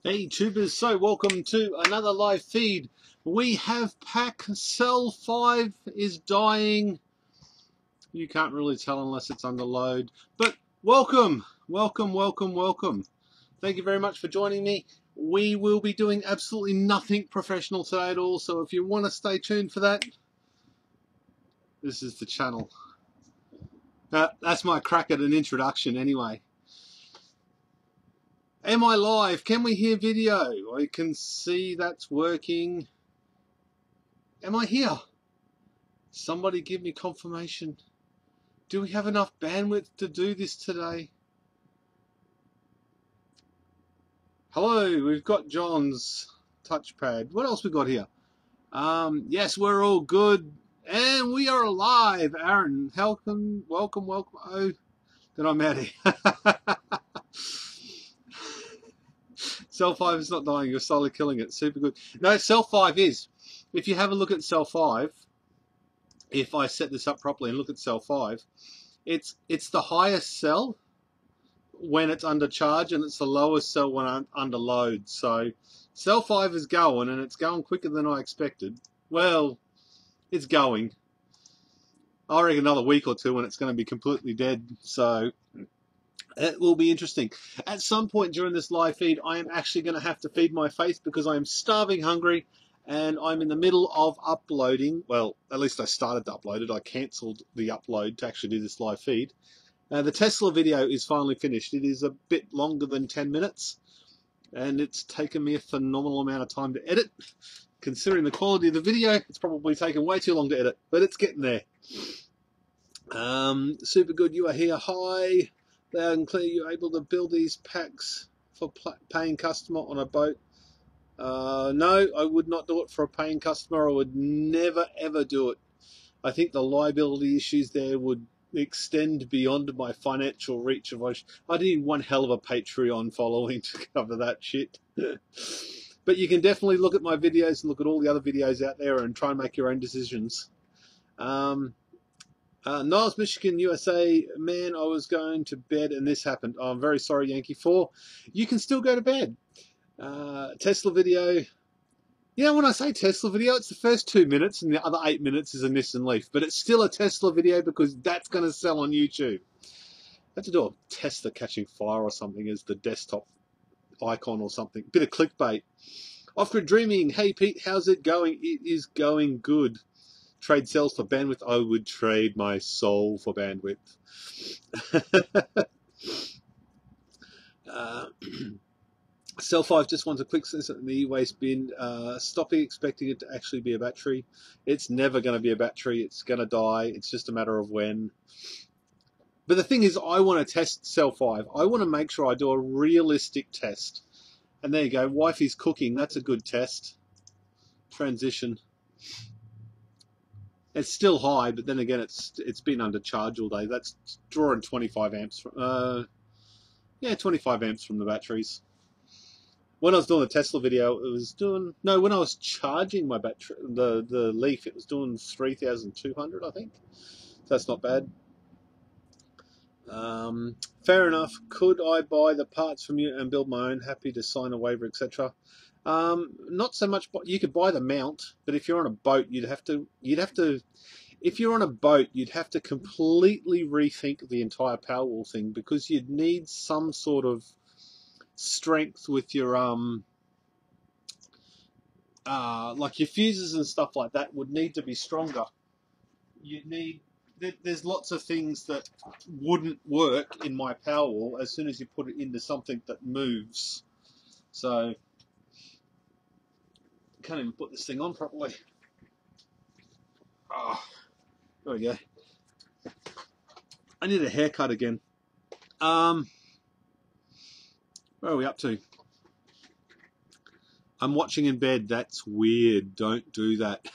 Hey tubers, so welcome to another live feed. We have pack cell 5 is dying. You can't really tell unless it's under load. But welcome. Thank you very much for joining me. We will be doing absolutely nothing professional today at all, so if you want to stay tuned for that, this is the channel. That's my crack at an introduction anyway. Am I live? Can we hear video? I can see that's working. Am I here? Somebody give me confirmation. Do we have enough bandwidth to do this today? Hello, we've got John's touchpad. What else we got here? Yes, we're all good. And we are alive. Aaron, welcome. Oh, then I'm out of here. Cell 5 is not dying, you're slowly killing it. Super good. No, Cell 5 is. If you have a look at Cell 5, if I set this up properly and look at Cell 5, it's the highest cell when it's under charge and it's the lowest cell when under load. So Cell 5 is going, and it's going quicker than I expected. Well, it's going. I reckon another week or two and it's going to be completely dead. So it will be interesting. At some point during this live feed, I am actually going to have to feed my face because I am starving hungry and I'm in the middle of uploading. Well, at least I started to upload it. I cancelled the upload to actually do this live feed. The Tesla video is finally finished. It is a bit longer than 10 minutes and it's taken me a phenomenal amount of time to edit. Considering the quality of the video, it's probably taken way too long to edit, but it's getting there. Super good, you are here. Hi. Loud and clear, you're able to build these packs for paying customer on a boat. No, I would not do it for a paying customer. I would never ever do it. I think the liability issues there would extend beyond my financial reach. I need one hell of a Patreon following to cover that shit. But you can definitely look at my videos and look at all the other videos out there and try and make your own decisions. Niles, Michigan, USA. Man, I was going to bed and this happened. Oh, I'm very sorry, Yankee 4. You can still go to bed. Tesla video. You know, when I say Tesla video, it's the first 2 minutes and the other 8 minutes is a Nissan Leaf. But it's still a Tesla video because that's going to sell on YouTube. I have to do a Tesla catching fire or something as the desktop icon or something. Bit of clickbait. Off-grid dreaming. Hey, Pete, how's it going? It is going good. Trade cells for bandwidth. I would trade my soul for bandwidth. Cell 5 just wants a quick sense in the e-waste bin. Stopping expecting it to actually be a battery. It's never going to be a battery. It's going to die. It's just a matter of when. But the thing is, I want to test Cell 5. I want to make sure I do a realistic test. And there you go. Wifey's cooking. That's a good test. Transition. It's still high, but then again, it's been under charge all day. That's drawing 25 amps. Yeah, 25 amps from the batteries. When I was doing the Tesla video, it was doing... No, when I was charging my battery, the Leaf, it was doing 3,200, I think. So that's not bad. Fair enough. Could I buy the parts from you and build my own? Happy to sign a waiver, etc. Not so much. You could buy the mount, but if you're on a boat, you'd have to. If you're on a boat, you'd have to completely rethink the entire Powerwall thing because you'd need some sort of strength with your like your fuses and stuff like that would need to be stronger. You'd need. There's lots of things that wouldn't work in my Powerwall as soon as you put it into something that moves. So. Can't even put this thing on properly. Oh, there we go. I need a haircut again. Where are we up to? I'm watching in bed. That's weird. Don't do that.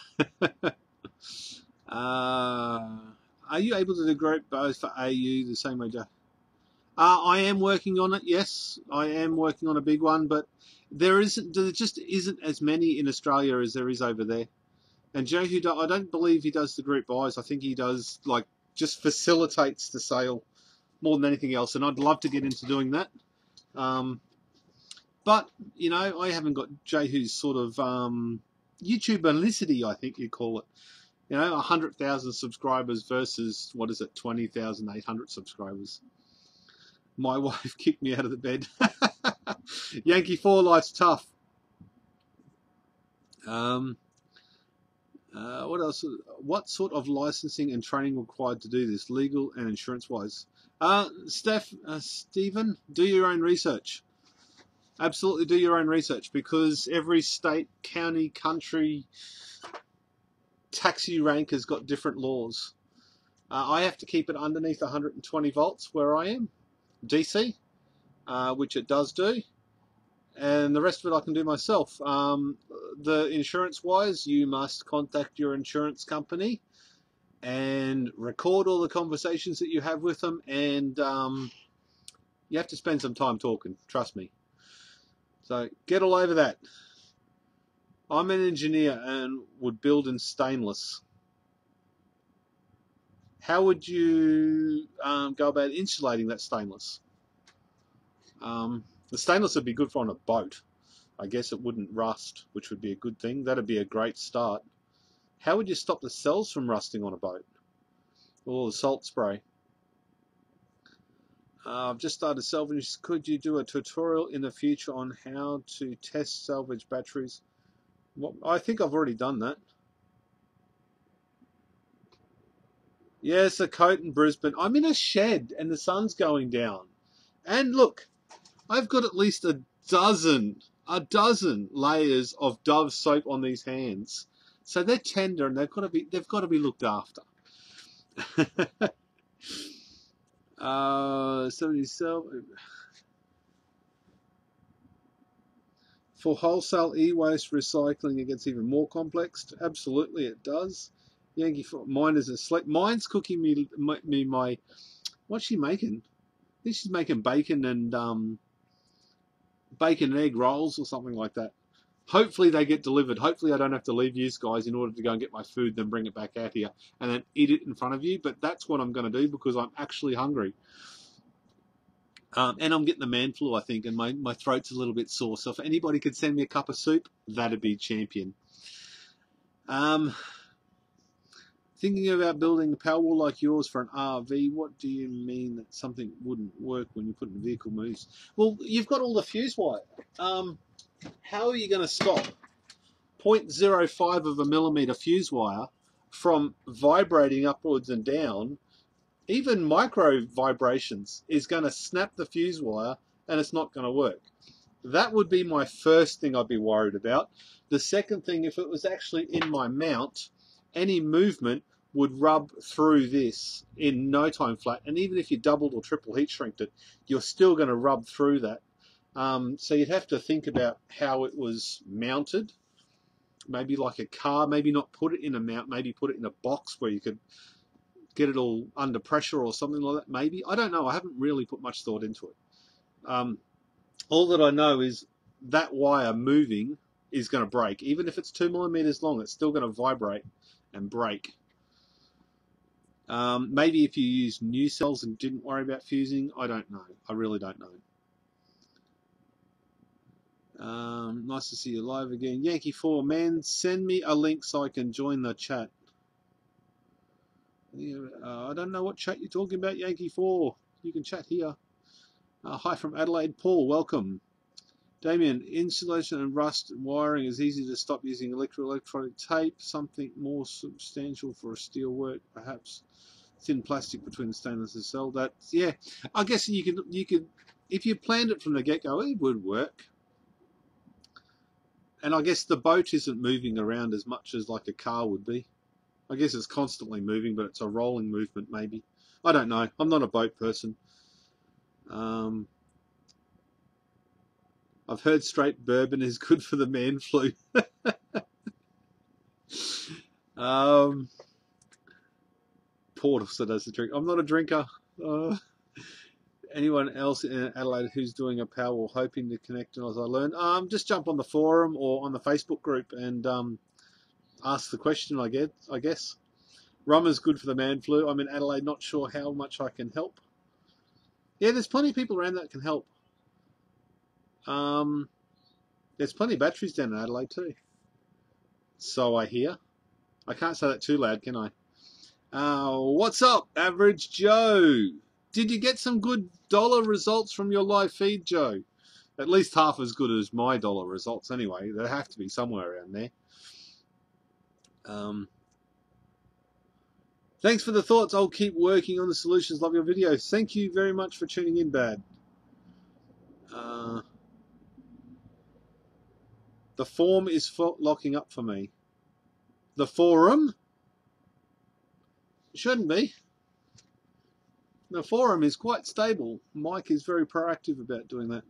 Are you able to do group both for AU the same way, Joe? I am working on it. Yes, I am working on a big one, but there just isn't as many in Australia as there is over there. And Joe, I don't believe he does the group buys. I think he does like just facilitates the sale more than anything else. And I'd love to get into doing that. But, you know, I haven't got Jehu's sort of YouTubeanicity, I think you call it. You know, 100,000 subscribers versus, what is it, 20,800 subscribers. My wife kicked me out of the bed. Yankee 4, life's tough. What else? What sort of licensing and training required to do this, legal and insurance-wise? Stephen, do your own research. Absolutely do your own research, because every state, county, country, taxi rank has got different laws. I have to keep it underneath 120 volts where I am, DC, which it does do. And the rest of it I can do myself. The insurance-wise, you must contact your insurance company and record all the conversations that you have with them, and you have to spend some time talking, trust me. So get all over that. I'm an engineer and would build in stainless. How would you go about insulating that stainless? The stainless would be good for on a boat. I guess it wouldn't rust, which would be a good thing. That'd be a great start. How would you stop the cells from rusting on a boat? Or the salt spray. I've just started salvage. Could you do a tutorial in the future on how to test salvage batteries? Well, I think I've already done that. Yes, a coat in Brisbane. I'm in a shed and the sun's going down. And look, I've got at least a dozen layers of Dove soap on these hands. So they're tender and they've got to be looked after. 77 for wholesale e-waste recycling, it gets even more complex. Absolutely, it does. Yankee, mine is asleep. Mine's cooking me my. What's she making? I think she's making bacon and egg rolls or something like that. Hopefully they get delivered. Hopefully I don't have to leave you guys in order to go and get my food, then bring it back out here and then eat it in front of you. But that's what I'm going to do because I'm actually hungry. And I'm getting the man flu, I think, and my throat's a little bit sore. So if anybody could send me a cup of soup, that'd be champion. Thinking about building a Powerwall like yours for an RV, what do you mean that something wouldn't work when you put in the vehicle moves? Well, you've got all the fuse wire. How are you going to stop 0.05 of a millimeter fuse wire from vibrating upwards and down? Even micro vibrations is going to snap the fuse wire and it's not going to work. That would be my first thing I'd be worried about. The second thing, if it was actually in my mount, any movement would rub through this in no time flat. And even if you doubled or triple heat shrinked it, you're still going to rub through that. So you'd have to think about how it was mounted. Maybe like a car, maybe not put it in a mount, maybe put it in a box where you could get it all under pressure or something like that. Maybe, I don't know. I haven't really put much thought into it. All that I know is that wire moving is going to break. Even if it's 2 millimeters long, it's still going to vibrate and break. Maybe if you use new cells and didn't worry about fusing, I don't know. I really don't know. Nice to see you live again. Yankee 4, man, send me a link so I can join the chat. I don't know what chat you're talking about, Yankee 4. You can chat here. Hi from Adelaide. Paul, welcome. Damien, insulation and rust wiring is easy to stop using electronic tape. Something more substantial for a steel work, perhaps thin plastic between the stainless and cell. That's, yeah, I guess you could, if you planned it from the get-go, it would work. And I guess the boat isn't moving around as much as like a car would be. I guess it's constantly moving, but it's a rolling movement maybe. I don't know. I'm not a boat person. I've heard straight bourbon is good for the man flu. Port also does the drink. I'm not a drinker. Anyone else in Adelaide who's doing a Powerwall, hoping to connect as I learn? Just jump on the forum or on the Facebook group and ask the question, I guess. Rum is good for the man flu. I'm in Adelaide, not sure how much I can help. Yeah, there's plenty of people around that can help. There's plenty of batteries down in Adelaide too. So I hear. I can't say that too loud, can I? What's up, Average Joe? Did you get some good dollar results from your live feed, Joe? At least half as good as my dollar results anyway. There have to be somewhere around there. Thanks for the thoughts. I'll keep working on the solutions. Love your videos. Thank you very much for tuning in, Bad. The form is locking up for me. The forum? Shouldn't be. The forum is quite stable. Mike is very proactive about doing that.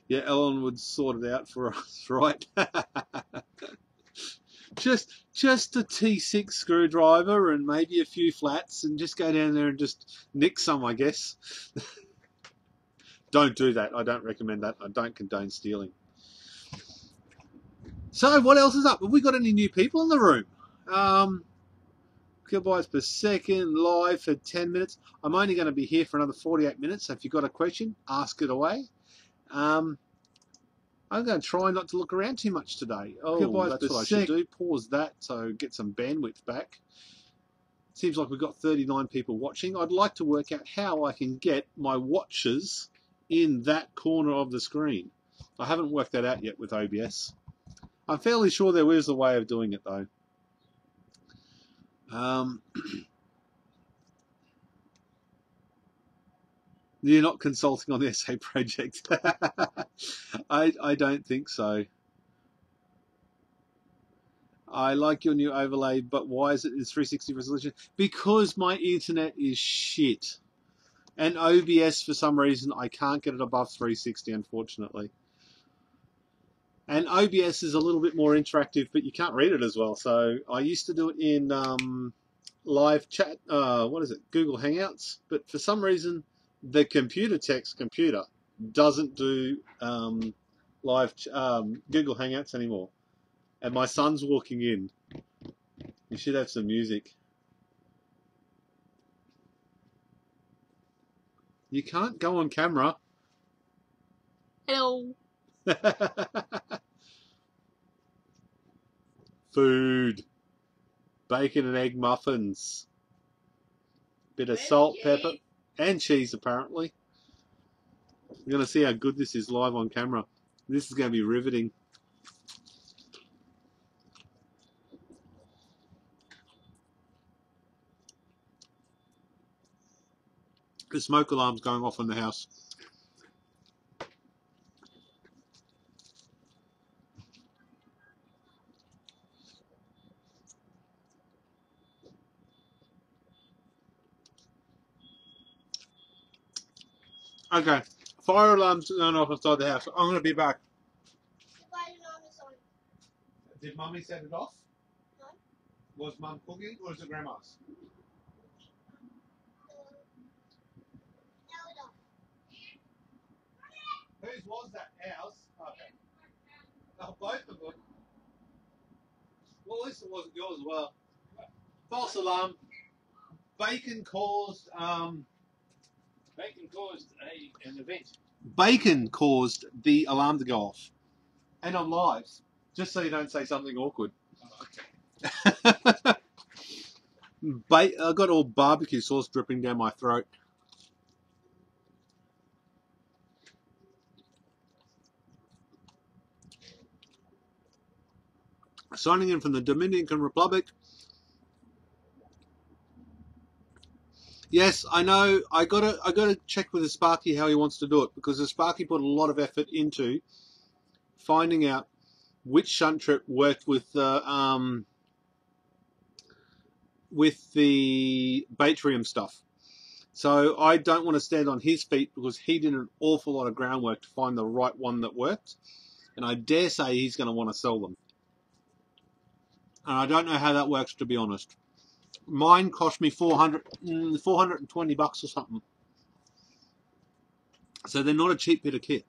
Yeah, Ellen would sort it out for us, right? just a T6 screwdriver and maybe a few flats and just go down there and just nick some, I guess. Don't do that. I don't recommend that. I don't condone stealing. So what else is up? Have we got any new people in the room? Kilobytes per second, live for 10 minutes. I'm only going to be here for another 48 minutes, so if you've got a question, ask it away. I'm going to try not to look around too much today. Oh, that's what I should do. Pause that so get some bandwidth back. Seems like we've got 39 people watching. I'd like to work out how I can get my watches in that corner of the screen. I haven't worked that out yet with OBS. I'm fairly sure there is a way of doing it though. You're not consulting on the SA project. I don't think so. I like your new overlay, but why is it in 360 resolution? Because my internet is shit. And OBS, for some reason, I can't get it above 360, unfortunately. And OBS is a little bit more interactive, but you can't read it as well. So I used to do it in live chat, what is it, Google Hangouts. But for some reason, the computer doesn't do live Google Hangouts anymore. And my son's walking in. You should have some music. You can't go on camera. Hello. Food. Bacon and egg muffins. Bit of salt, pepper, and cheese apparently. We're going to see how good this is live on camera. This is going to be riveting. The smoke alarm's going off in the house. Okay, fire alarm's going off outside the house. I'm going to be back. The fire alarm is on. Did Mummy set it off? No. Was Mum cooking or is it Grandma's? Whose was that? Ours? Okay. Oh, both of them. Well, at least it wasn't yours as well. False alarm. Bacon caused an event. Bacon caused the alarm to go off. And on lives. Just so you don't say something awkward. Oh, okay. I got all barbecue sauce dripping down my throat. Signing in from the Dominican Republic. Yes, I know. I gotta check with the Sparky how he wants to do it, because the Sparky put a lot of effort into finding out which shunt trip worked with the Batrium stuff. So I don't want to stand on his feet because he did an awful lot of groundwork to find the right one that worked, and I dare say he's going to want to sell them. And I don't know how that works, to be honest. Mine cost me $420 or something. So they're not a cheap bit of kit.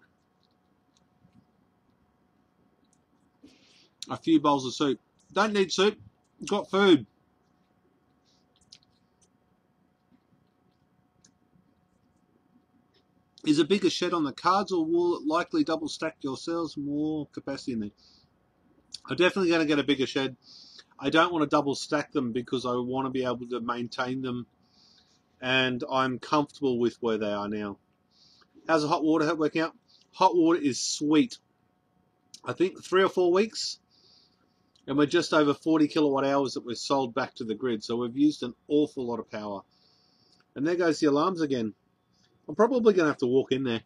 A few bowls of soup. Don't need soup. Got food. Is a bigger shed on the cards, or will it likely double stack your cells? More capacity in there. I'm definitely going to get a bigger shed. I don't want to double stack them because I want to be able to maintain them, and I'm comfortable with where they are now. How's the hot water working out? Hot water is sweet. I think 3 or 4 weeks, and we're just over 40 kilowatt hours that we've sold back to the grid, so we've used an awful lot of power. And there goes the alarms again. I'm probably going to have to walk in there.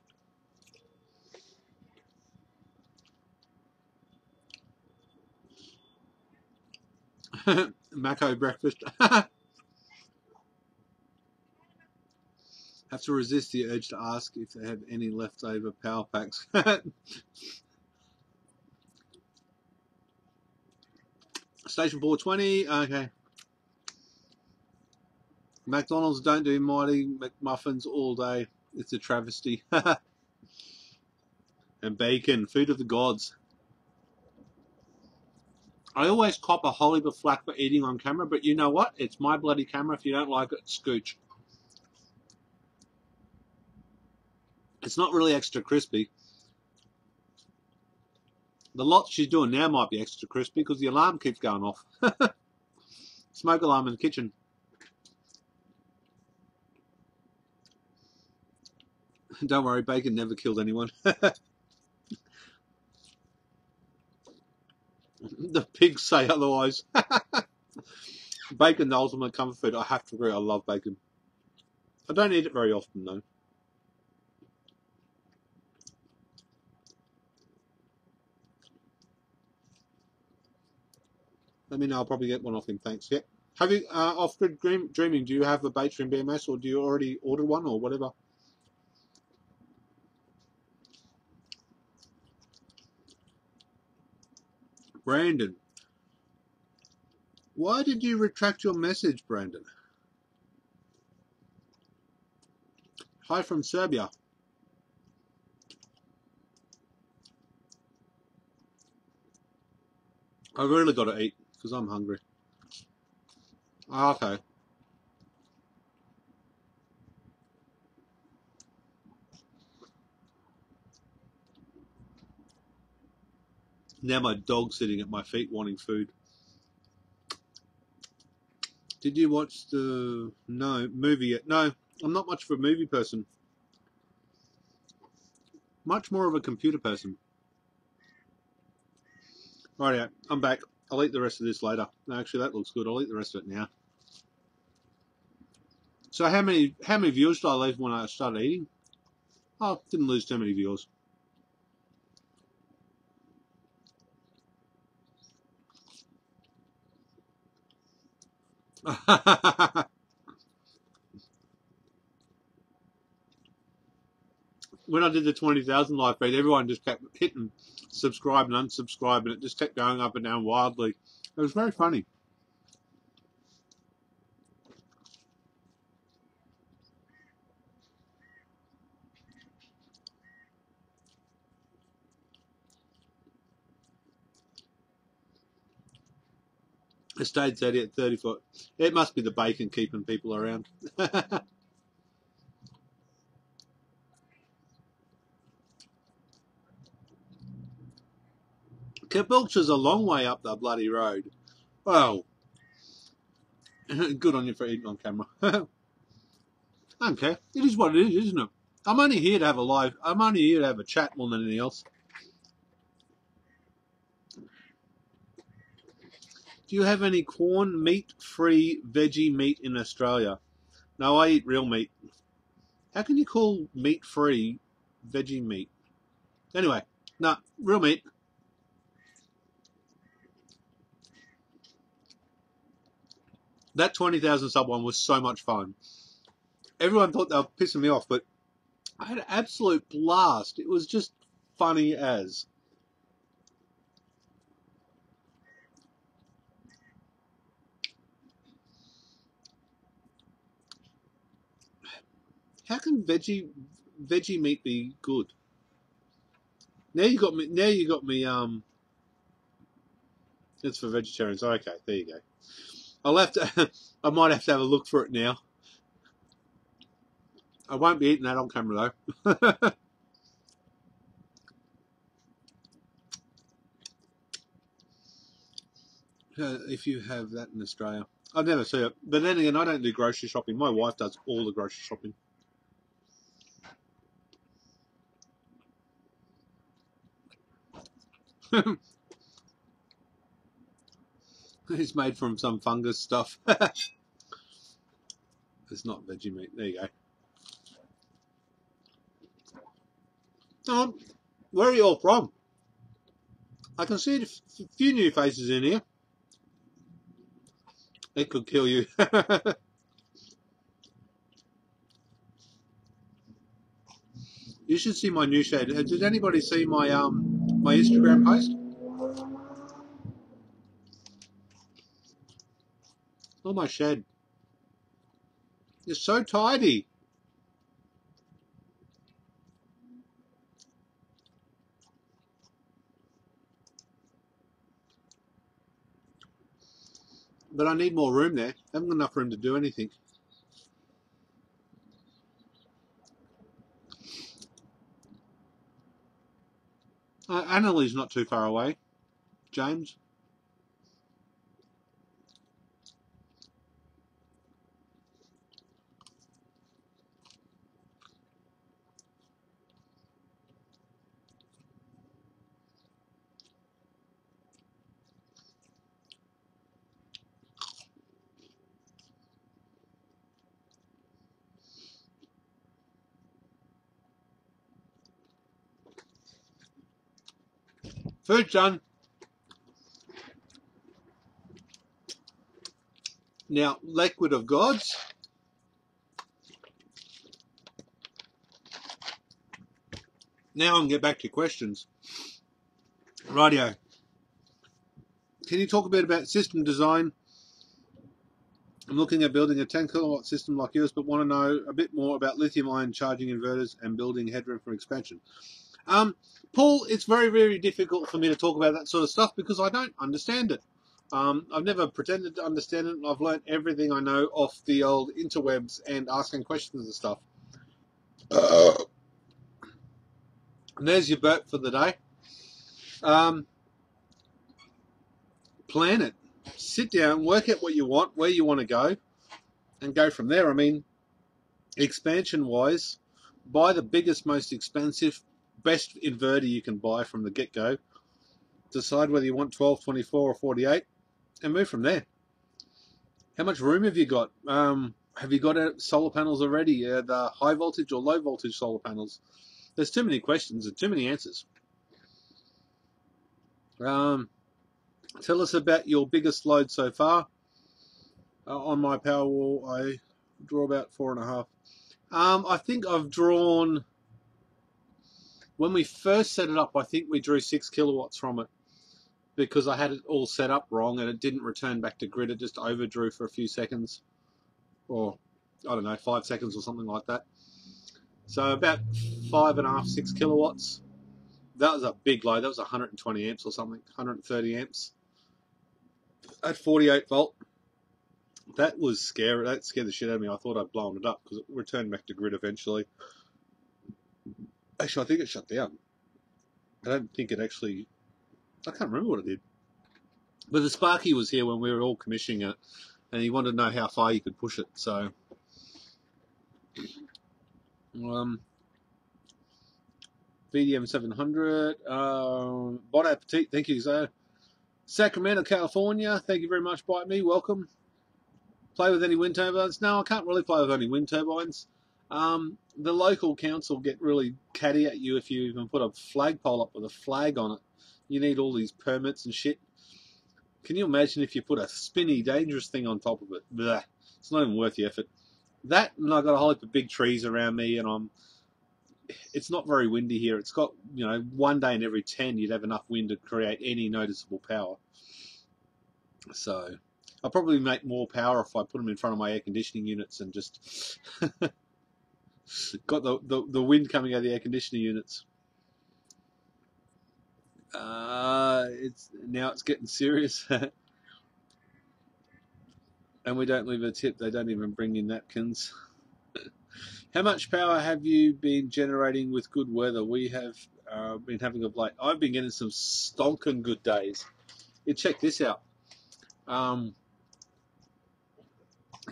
Mako breakfast. Have to resist the urge to ask if they have any leftover power packs. Station 420. Okay. McDonald's don't do Mighty McMuffins all day. It's a travesty. And bacon, food of the gods. I always cop a whole heap of flack for eating on camera, but you know what? It's my bloody camera. If you don't like it, scooch. It's not really extra crispy. The lot she's doing now might be extra crispy because the alarm keeps going off. Smoke alarm in the kitchen. Don't worry, bacon never killed anyone. The pigs say otherwise. Bacon, the ultimate comfort food. I have to agree, I love bacon. I don't eat it very often though. Let me know, I'll probably get one off him, thanks. Yeah. Have you, off-grid dreaming, do you have a Patreon BMS or do you already order one or whatever? Brandon. Why did you retract your message, Brandon? Hi from Serbia. I've really got to eat because I'm hungry. Oh, okay. Now my dog's sitting at my feet wanting food. Did you watch the movie yet? No, I'm not much of a movie person. Much more of a computer person. Right, I'm back. I'll eat the rest of this later. No, actually, that looks good. I'll eat the rest of it now. So how many viewers did I leave when I started eating? Oh, didn't lose too many viewers. When I did the 20,000 live feed, everyone just kept hitting subscribe and unsubscribe, and it just kept going up and down wildly. It was very funny. I stayed steady at 30 foot. It must be the bacon keeping people around. Caboolture's a long way up the bloody road. Well, good on you for eating on camera. I don't care. It is what it is, isn't it? I'm only here to have a chat more than anything else. Do you have any corn meat-free veggie meat in Australia? No, I eat real meat. How can you call meat-free veggie meat? Anyway, no, real meat. That 20,000 sub one was so much fun. Everyone thought they were pissing me off, but I had an absolute blast. It was just funny as. How can veggie meat be good? Now you got me. It's for vegetarians. Okay, there you go. I'll have to. I might have to have a look for it now. I won't be eating that on camera though. If you have that in Australia, I've never seen it. But then again, I don't do grocery shopping. My wife does all the grocery shopping. It's made from some fungus stuff. It's not veggie meat. There you go. Where are you all from? I can see a few new faces in here. It could kill you. You should see my new shed. Did anybody see my my Instagram post? Oh, my shed. It's so tidy. But I need more room there. I haven't got enough room to do anything. Annalie's not too far away. James. Food, son. Now, liquid of gods. Now I can get back to questions. Rightio. Can you talk a bit about system design? I'm looking at building a 10 kilowatt system like yours, but want to know a bit more about lithium-ion charging inverters and building headroom for expansion. Paul, it's very, very difficult for me to talk about that sort of stuff because I don't understand it. I've never pretended to understand it, and I've learned everything I know off the old interwebs and asking questions and stuff. And there's your burp for the day. Plan it. Sit down, work out what you want, where you want to go, and go from there. I mean, expansion-wise, buy the biggest, most expensive, best inverter you can buy from the get-go. Decide whether you want 12, 24, or 48, and move from there. How much room have you got? Have you got solar panels already? The high voltage or low voltage solar panels? There's too many questions and too many answers. Tell us about your biggest load so far. On my Powerwall, I draw about 4.5. I think I've drawn, when we first set it up, I think we drew 6 kilowatts from it because I had it all set up wrong and it didn't return back to grid. It just overdrew for a few seconds, or I don't know, 5 seconds or something like that. So about 5.5, 6 kilowatts. That was a big load. That was 120 amps or something, 130 amps at 48 volt. That was scary. That scared the shit out of me. I thought I'd blown it up because it returned back to grid eventually. Actually, I think it shut down. I don't think it actually... I can't remember what it did. But the Sparky was here when we were all commissioning it, and he wanted to know how far you could push it. So, VDM 700. Bon appetit. Thank you, sir. Sacramento, California. Thank you very much, Bite Me. Welcome. Play with any wind turbines? No, I can't really play with any wind turbines. The local council get really catty at you if you even put a flagpole up with a flag on it. You need all these permits and shit. Can you imagine if you put a spinny, dangerous thing on top of it? Blah. It's not even worth the effort. That, and I've got a whole heap of big trees around me, and it's not very windy here. It's got, you know, one day in every 10 you'd have enough wind to create any noticeable power. So I'll probably make more power if I put them in front of my air conditioning units and just got the wind coming out of the air conditioning units. It's getting serious. And we don't leave a tip. They don't even bring in napkins. How much power have you been generating with good weather? We have been having of late. I've been getting some stonking good days. You check this out.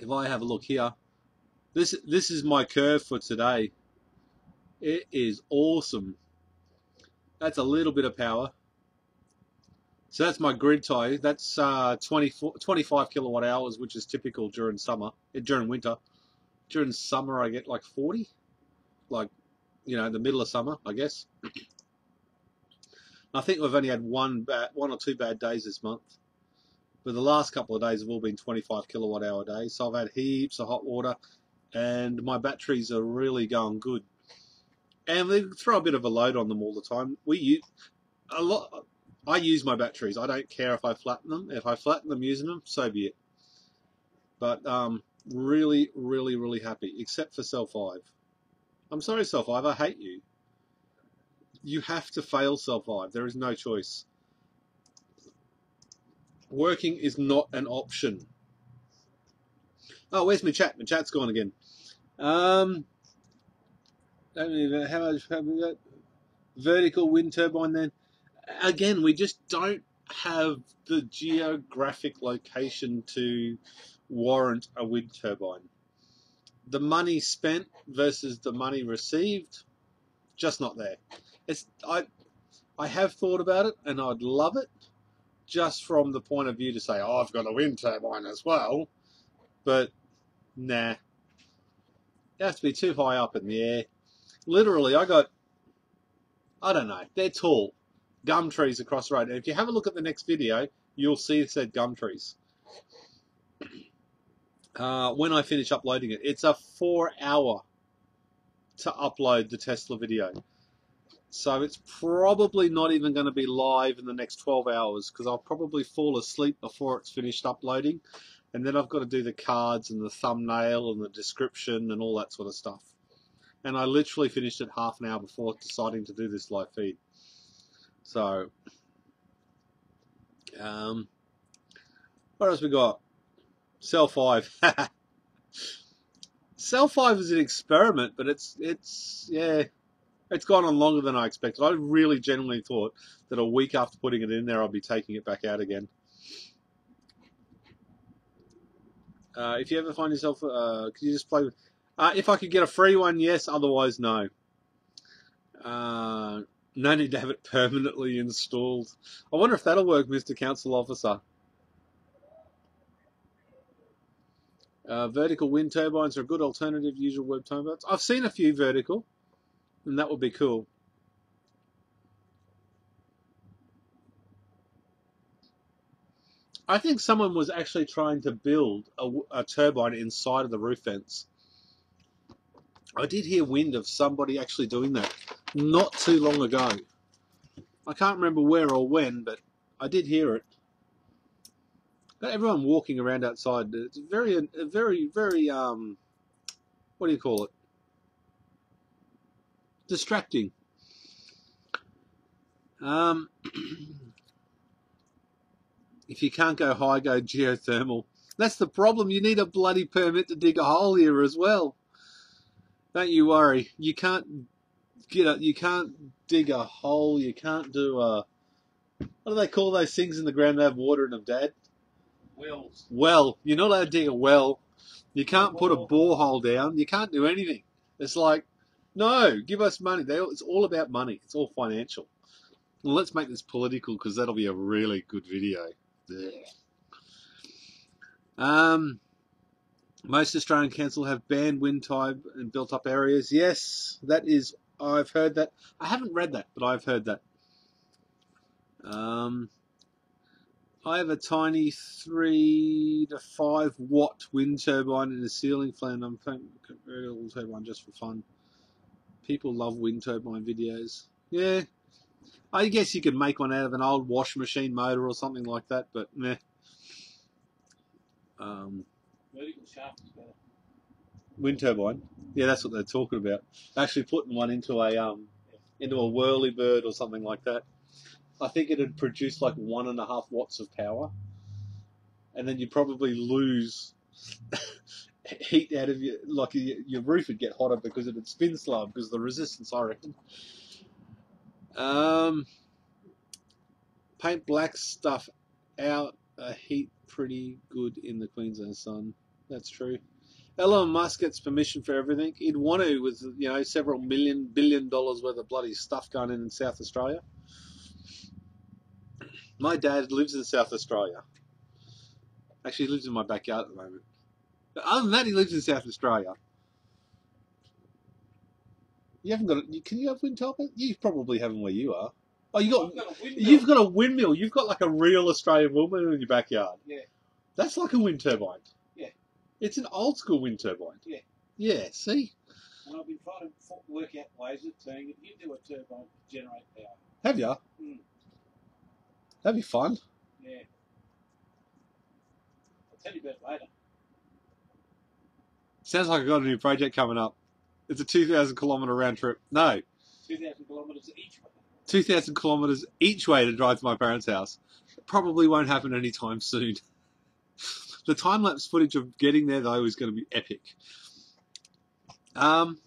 If I have a look here, this is my curve for today. It is awesome. That's a little bit of power. So that's my grid tie. That's 25 kilowatt hours, which is typical during summer, during winter. During summer, I get like 40, like, you know, in the middle of summer, I guess. I think we've only had one or two bad days this month. But the last couple of days have all been 25 kilowatt hour days. So I've had heaps of hot water, and my batteries are really going good. And they throw a bit of a load on them all the time. We use a lot. I use my batteries. I don't care if I flatten them. If I flatten them using them, so be it. But really, really, really happy, except for cell 5. I'm sorry, cell 5, I hate you. You have to fail cell 5. There is no choice. Working is not an option. Oh, where's my chat? My chat's gone again. How much have we got? Vertical wind turbine then? Again, we just don't have the geographic location to warrant a wind turbine. The money spent versus the money received, just not there. I have thought about it, and I'd love it, just from the point of view to say, oh, I've got a wind turbine as well, but nah. It has to be too high up in the air. Literally, I don't know, they're tall. Gum trees across the road. And if you have a look at the next video, you'll see said gum trees. When I finish uploading it, it's a 4-hour to upload the Tesla video. So it's probably not even going to be live in the next 12 hours because I'll probably fall asleep before it's finished uploading. And then I've got to do the cards and the thumbnail and the description and all that sort of stuff. And I literally finished it half an hour before deciding to do this live feed. So, what else we got? Cell 5. Cell 5 is an experiment, but it's gone on longer than I expected. I really genuinely thought that a week after putting it in there, I'll be taking it back out again. If you ever find yourself, could you just play with... if I could get a free one, yes. Otherwise, no. No need to have it permanently installed. I wonder if that'll work, Mr. Council Officer. Vertical wind turbines are a good alternative to usual web turbines. I've seen a few vertical, and that would be cool. I think someone was actually trying to build a turbine inside of the roof vents. I did hear wind of somebody actually doing that not too long ago. I can't remember where or when, but I did hear it. Everyone walking around outside, it's very, what do you call it? Distracting. If you can't go high, go geothermal. That's the problem. You need a bloody permit to dig a hole here as well. Don't you worry. You can't you can't dig a hole. You can't do a... What do they call those things in the ground that have water in them, Dad? Wells. Well, you're not allowed to dig a well. You can't put a borehole down. You can't do anything. It's like, no, give us money. It's all about money. It's all financial. Well, let's make this political because that'll be a really good video. Most Australian council have banned wind tide in built-up areas. Yes, that is. I've heard that. I haven't read that, but I've heard that. I have a tiny 3 to 5 watt wind turbine in a ceiling fan. I'm playing a turbine just for fun. People love wind turbine videos. Yeah, I guess you could make one out of an old washing machine motor or something like that, but meh. Vertical shaft is better. Wind turbine. Yeah, that's what they're talking about. Actually putting one into a whirlybird or something like that. I think it'd produce like 1.5 watts of power, and then you probably lose heat out of your, like your roof would get hotter because it'd spin slow because of the resistance, I reckon. Paint black stuff out heat pretty good in the Queensland sun. That's true. Elon Musk gets permission for everything. He'd want to with, you know, several billion dollars worth of bloody stuff going in South Australia. My dad lives in South Australia. Actually, he lives in my backyard at the moment. But other than that, he lives in South Australia. You haven't got a, can you have wind turbine? You probably have them where you are. Oh, you've got a windmill. You've got like a real Australian windmill in your backyard. Yeah. That's like a wind turbine. Yeah. It's an old school wind turbine. Yeah. Yeah, see? And I've been trying to work out ways of turning it into a turbine to generate power. Have you? Mm. That'd be fun. Yeah. I'll tell you about it later. Sounds like I've got a new project coming up. It's a 2,000 kilometre round trip. No, 2,000 kilometres each way. 2,000 kilometres each way to drive to my parents' house. It probably won't happen anytime soon. The time-lapse footage of getting there, though, is going to be epic. No,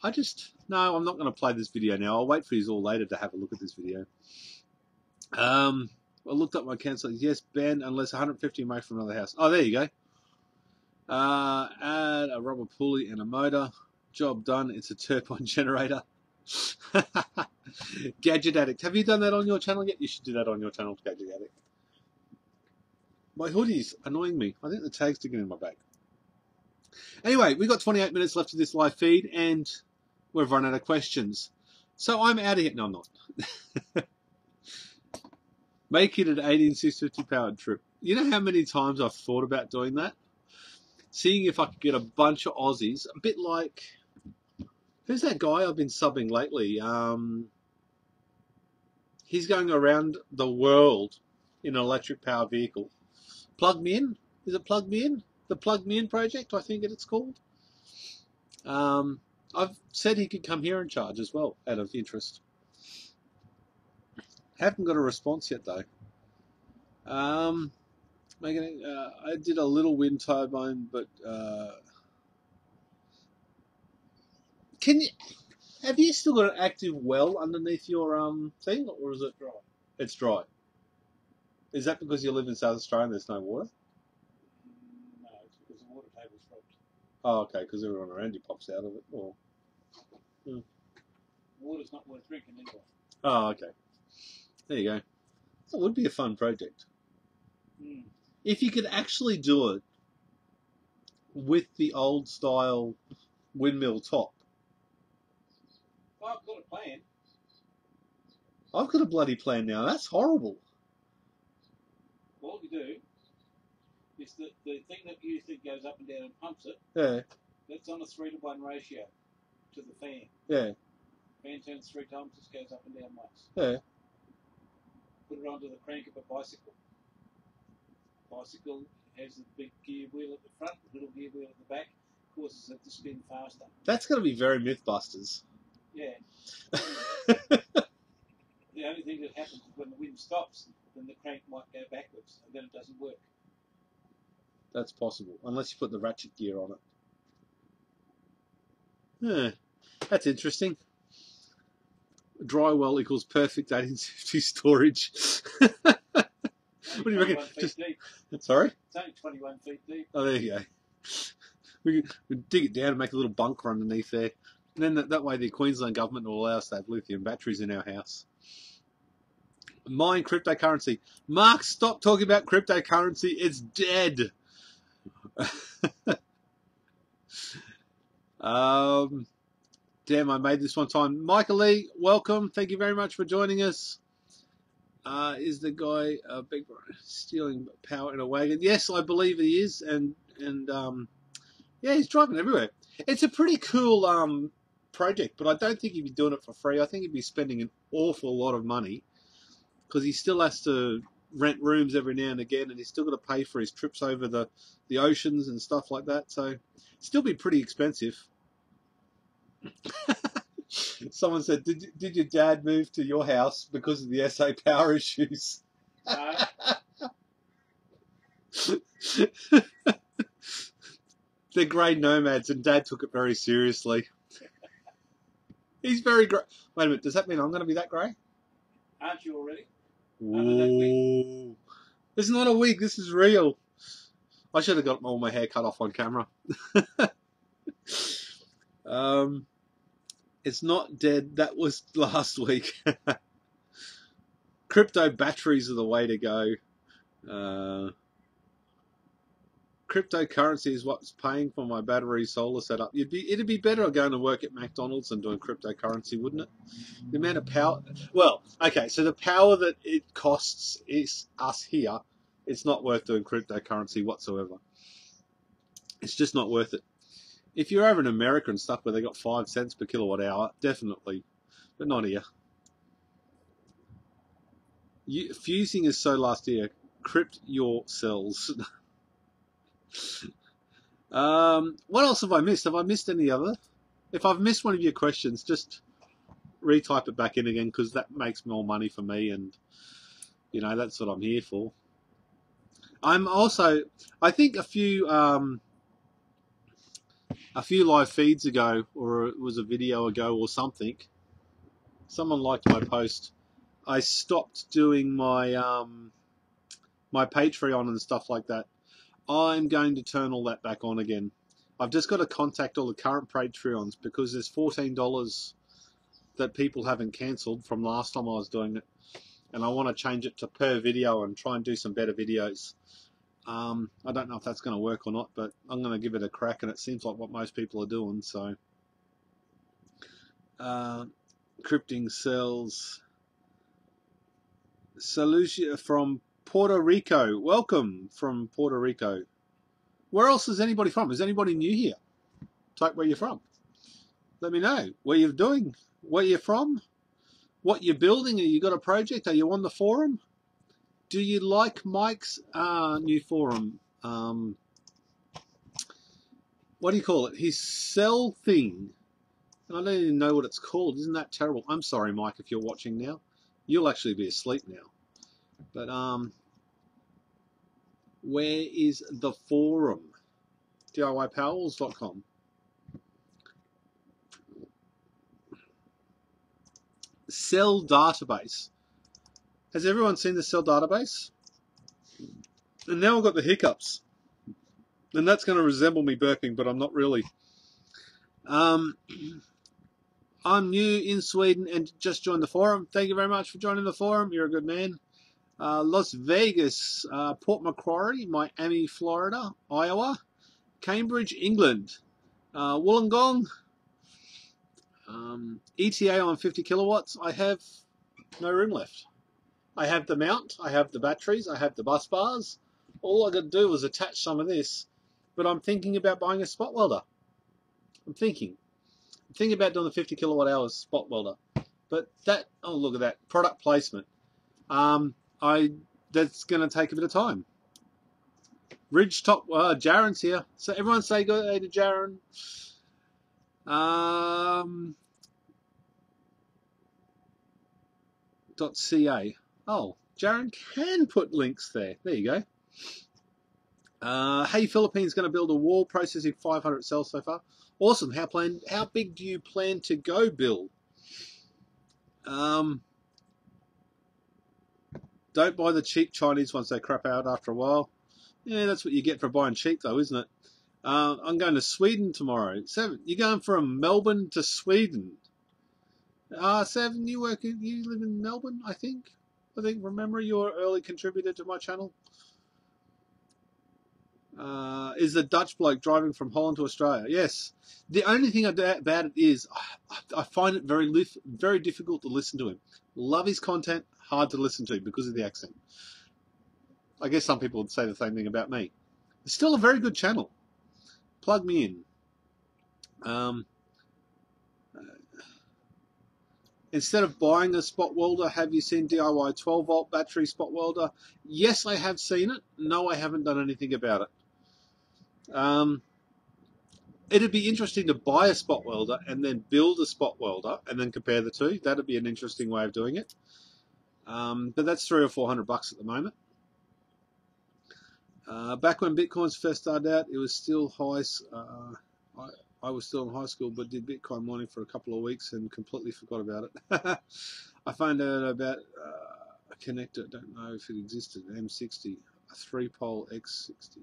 I'm not going to play this video now. I'll wait for you all later to have a look at this video. I looked up my cancel. Yes, banned unless 150 made from another house. Oh, there you go. Add a rubber pulley and a motor. Job done. It's a turbine generator. Gadget Addict. Have you done that on your channel yet? You should do that on your channel, Gadget Addict. My hoodie's annoying me. I think the tag's sticking in my back. Anyway, we've got 28 minutes left of this live feed, and we've run out of questions. So I'm out of here. No, I'm not. Make it an 18650 powered trip. You know how many times I've thought about doing that? Seeing if I could get a bunch of Aussies, a bit like... Who's that guy I've been subbing lately? He's going around the world in an electric power vehicle. Plug Me In? Is it Plug Me In? The Plug Me In project, I think it's called. I've said he could come here and charge as well, out of interest. Haven't got a response yet, though. I did a little wind turbine, but... Have you still got an active well underneath your thing, or is it dry? It's dry. Is that because you live in South Australia and there's no water? No, it's because the water table's dropped. Oh, okay, because everyone around you pops out of it. Or... Water's not worth drinking anyway. Oh, okay. There you go. That would be a fun project. Mm. If you could actually do it with the old style windmill top. Well, I've got a plan. I've got a bloody plan now. That's horrible. All you do is the thing that usually goes up and down and pumps it, Yeah, that's on a 3-to-1 ratio to the fan. yeah, Fan turns 3 times, just goes up and down once. yeah. Put it onto the crank of a bicycle. Bicycle has the big gear wheel at the front, the little gear wheel at the back, causes it to spin faster. That's going to be very Mythbusters. Yeah. The only thing that happens is when the wind stops, then the crank might go backwards, and then it doesn't work. That's possible, unless you put the ratchet gear on it. That's interesting. Dry well equals perfect 1850 storage. What do you reckon? Just, sorry? It's only 21 feet deep. Oh, there you go. We dig it down and make a little bunker underneath there. And then that way the Queensland government will allow us to have lithium batteries in our house. Mine cryptocurrency. Mark, stop talking about cryptocurrency. It's dead. Damn, I made this one time. Michael Lee, welcome. Thank you very much for joining us. Is the guy big stealing power in a wagon? Yes, I believe he is. And yeah, he's driving everywhere. It's a pretty cool project, but I don't think he'd be doing it for free. I think he'd be spending an awful lot of money because he still has to rent rooms every now and again, and he's still got to pay for his trips over the oceans and stuff like that. So still be pretty expensive. Someone said, did your dad move to your house because of the SA power issues? They're grey nomads, and Dad took it very seriously. He's very grey. Wait a minute, does that mean I'm going to be that grey? Aren't you already? Under that wig. Ooh. This is not a wig, this is real. I should have got all my hair cut off on camera. It's not dead. That was last week. Crypto batteries are the way to go. Cryptocurrency is what's paying for my battery solar setup. It'd be better going to work at McDonald's than doing cryptocurrency, wouldn't it? The amount of power. Well, okay, so the power that it costs is us here. It's not worth doing cryptocurrency whatsoever. It's just not worth it. If you're over in America and stuff where they got 5 cents per kilowatt hour, definitely, but not here. Fusing is so last year. Crypt your cells. What else have I missed? Have I missed any other? If I've missed one of your questions, just retype it back in again, because that makes more money for me, and you know that's what I'm here for. I'm also, I think a few live feeds ago, or it was a video ago or something, someone liked my post. I stopped doing my my Patreon and stuff like that. I'm going to turn all that back on again. I've just got to contact all the current Patreons, because there's $14 that people haven't cancelled from last time I was doing it, and I want to change it to per video and try and do some better videos. I don't know if that's going to work or not, but I'm going to give it a crack, and it seems like what most people are doing. So, crypting cells. Solution from Puerto Rico. Welcome from Puerto Rico. Where else is anybody from? Is anybody new here? Type where you're from. Let me know what you're doing, where you're from, what you're building. Have you got a project? Are you on the forum? Do you like Mike's new forum? What do you call it? His cell thing. I don't even know what it's called. Isn't that terrible? I'm sorry, Mike, if you're watching now. You'll actually be asleep now. But where is the forum? DIYpowerwalls.com. Cell database. Has everyone seen the cell database? And now I've got the hiccups. And that's going to resemble me burping, but I'm not really. I'm new in Sweden and just joined the forum. Thank you very much for joining the forum. You're a good man. Las Vegas, Port Macquarie, Miami, Florida, Iowa, Cambridge, England, Wollongong, ETA on 50 kilowatts. I have no room left. I have the mount, I have the batteries, I have the bus bars. All I got to do is attach some of this, but I'm thinking about buying a spot welder. I'm thinking about doing the 50 kilowatt hours spot welder. But that, oh look at that, product placement. That's going to take a bit of time. Ridgetop, Jaren's here. So everyone say good day to Jaren. .ca. Oh, Jaren can put links there. There you go. Hey, Philippines going to build a wall, processing 500 cells so far. Awesome. How big do you plan to go, Bill? Don't buy the cheap Chinese ones. They crap out after a while. Yeah, that's what you get for buying cheap, though, isn't it? I'm going to Sweden tomorrow. Seven, you're going from Melbourne to Sweden. Seven, you live in Melbourne, I think. From memory, you're an early contributor to my channel. Is the Dutch bloke driving from Holland to Australia? Yes. The only thing about it is I find it very difficult to listen to him. Love his content, hard to listen to because of the accent. I guess some people would say the same thing about me. It's still a very good channel. Plug me in. Instead of buying a spot welder, have you seen DIY 12-volt battery spot welder? Yes, I have seen it. No, I haven't done anything about it. It'd be interesting to buy a spot welder and then build a spot welder and then compare the two. That'd be an interesting way of doing it. But that's $300 or $400 at the moment. Back when Bitcoins first started out, it was still high. I was still in high school, but did Bitcoin mining for a couple of weeks and completely forgot about it. I found out about a connector. I don't know if it existed. M60, a 3-pole X60.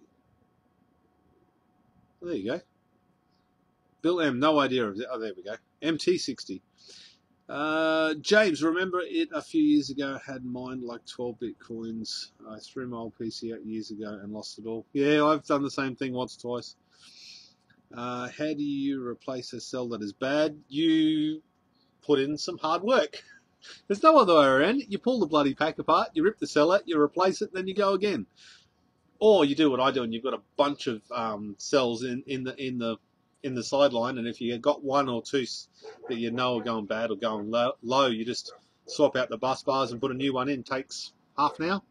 Well, there you go. Bill M, no idea of it. Oh, there we go. MT60. James, remember it a few years ago, had mined like 12 Bitcoins. I threw my old PC out years ago and lost it all. Yeah, I've done the same thing once, twice. How do you replace a cell that is bad? You put in some hard work. There's no other way around it. You pull the bloody pack apart, you rip the cell out, you replace it, then you go again. Or you do what I do, and you've got a bunch of cells in the sideline, and if you got one or two that you know are going bad or going low, you just swap out the bus bars and put a new one in. Takes half an hour,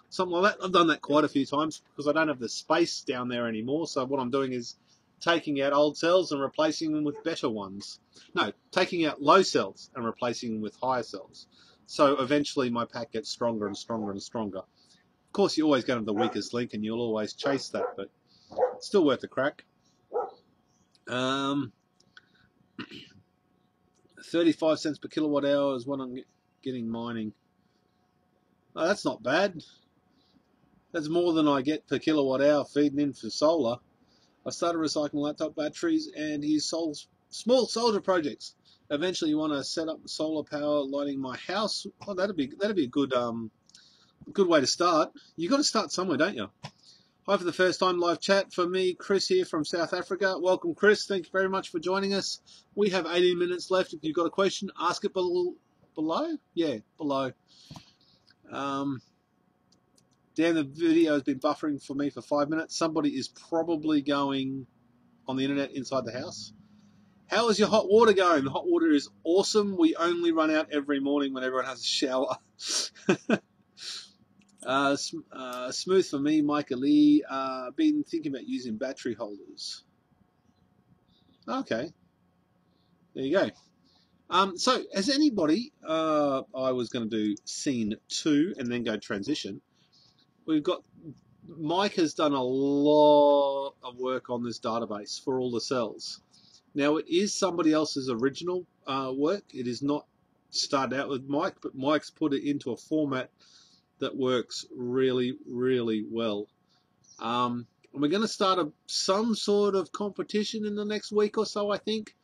something like that. I've done that quite a few times because I don't have the space down there anymore. So what I'm doing is taking out old cells and replacing them with better ones. No, taking out low cells and replacing them with higher cells. So eventually my pack gets stronger and stronger and stronger. Of course, you're always going to have the weakest link, and you'll always chase that, but it's still worth a crack. 35 cents per kilowatt hour is what I'm getting mining. Oh, that's not bad. That's more than I get per kilowatt hour feeding in for solar. I started recycling laptop batteries and use small solar projects. Eventually, you want to set up solar power lighting my house. Oh, that'd be a good way to start. You got to start somewhere, don't you? Hi for the first time live chat for me, Chris here from South Africa. Welcome, Chris. Thank you very much for joining us. We have 18 minutes left. If you've got a question, ask it below. Yeah, below. Dan, the video has been buffering for me for 5 minutes. Somebody is probably going on the internet inside the house. How is your hot water going? The hot water is awesome. We only run out every morning when everyone has a shower. Smooth for me, Mike Ali. Been thinking about using battery holders. Okay, there you go. So has anybody? I was going to do scene 2 and then go transition. We've got Mike has done a lot of work on this database for all the cells. Now it is somebody else's original work. It is not started out with Mike, but Mike's put it into a format that works really, really well. And we're going to start some sort of competition in the next week or so, I think.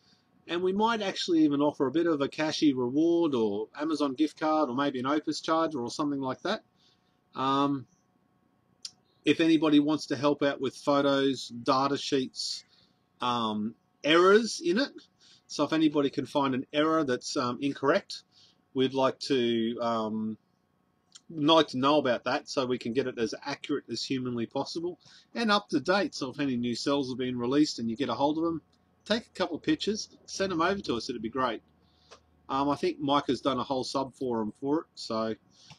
And we might actually even offer a bit of a cashy reward or Amazon gift card or maybe an Opus charger or something like that. If anybody wants to help out with photos, data sheets, errors in it. So if anybody can find an error that's incorrect, we'd like to know about that so we can get it as accurate as humanly possible and up to date. So if any new cells have been released and you get a hold of them, take a couple of pictures, send them over to us. It'd be great. I think Mike has done a whole sub forum for it. So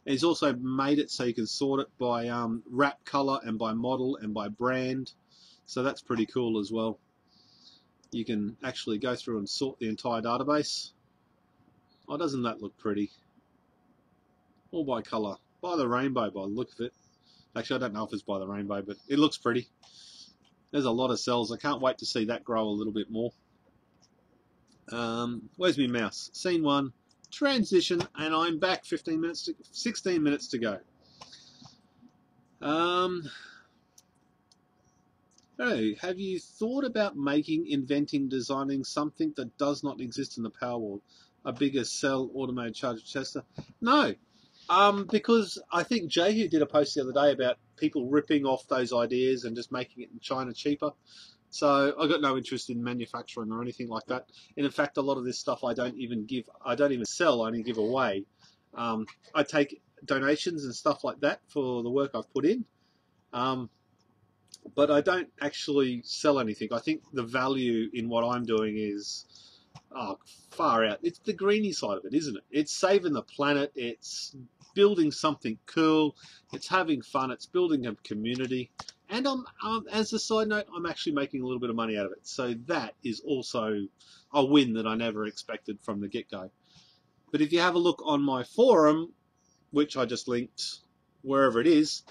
he's also made it so you can sort it by wrap color and by model and by brand. So that's pretty cool as well. You can actually go through and sort the entire database. Oh, doesn't that look pretty? All by color, by the rainbow, by the look of it. Actually, I don't know if it's by the rainbow, but it looks pretty. There's a lot of cells. I can't wait to see that grow a little bit more. Where's my mouse? Scene 1, transition, and I'm back. 16 minutes to go. Oh, have you thought about inventing, designing something that does not exist in the Powerwall? A bigger cell automated charger tester? No. Because I think Jehu did a post the other day about people ripping off those ideas and just making it in China cheaper. So I got no interest in manufacturing or anything like that. And in fact, a lot of this stuff I don't even sell, I only give away. I take donations and stuff like that for the work I've put in. But I don't actually sell anything. I think the value in what I'm doing is far out. It's the greeny side of it, isn't it? It's saving the planet. It's building something cool. It's having fun. It's building a community. And as a side note, I'm actually making a little bit of money out of it. So that is also a win that I never expected from the get-go. But if you have a look on my forum, which I just linked wherever it is,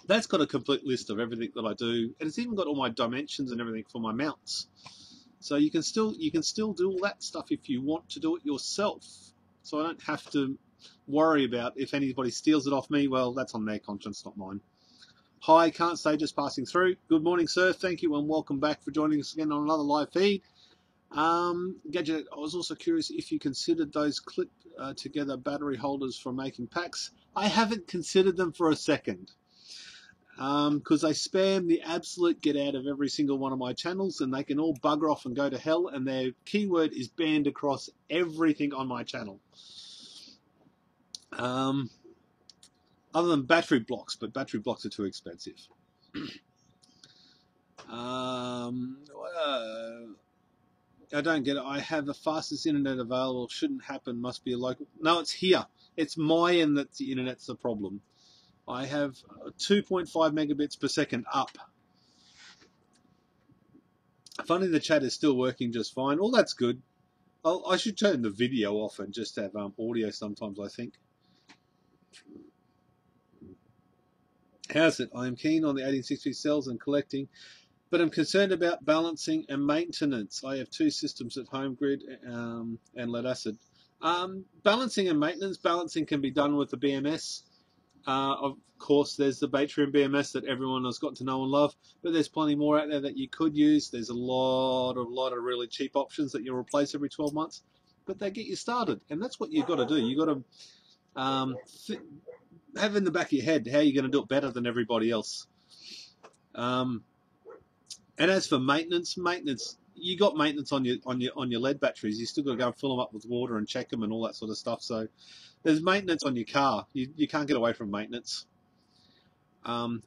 That's got a complete list of everything that I do, and it's even got all my dimensions and everything for my mounts. So you can still do all that stuff if you want to do it yourself. So I don't have to worry about if anybody steals it off me. Well, that's on their conscience, not mine. Hi, can't say, just passing through. Good morning, sir. Thank you and welcome back for joining us again on another live feed. Gadget, I was also curious if you considered those clip together battery holders for making packs. I haven't considered them for a second. Because they spam the absolute get out of every single one of my channels, and they can all bugger off and go to hell, and their keyword is banned across everything on my channel. Other than battery blocks, but battery blocks are too expensive. I don't get it. I have the fastest internet available. Shouldn't happen. Must be a local. No, it's here. It's my end that's the internet's the problem. I have 2.5 megabits per second up. Funny, the chat is still working just fine. Well, that's good. I should turn the video off and just have audio sometimes, I think. How's it? I am keen on the 1860 cells and collecting, but I'm concerned about balancing and maintenance. I have two systems at home, grid and lead acid. Balancing and maintenance. Balancing can be done with the BMS. Of course, there's the Batrium BMS that everyone has got to know and love, but there's plenty more out there that you could use. There's a lot of really cheap options that you replace every 12 months, but they get you started, and that's what you've got to do. You've got to have in the back of your head how you're going to do it better than everybody else. And as for maintenance, you got maintenance on your lead batteries. You still got to go and fill them up with water and check them and all that sort of stuff. So there's maintenance on your car. You can't get away from maintenance.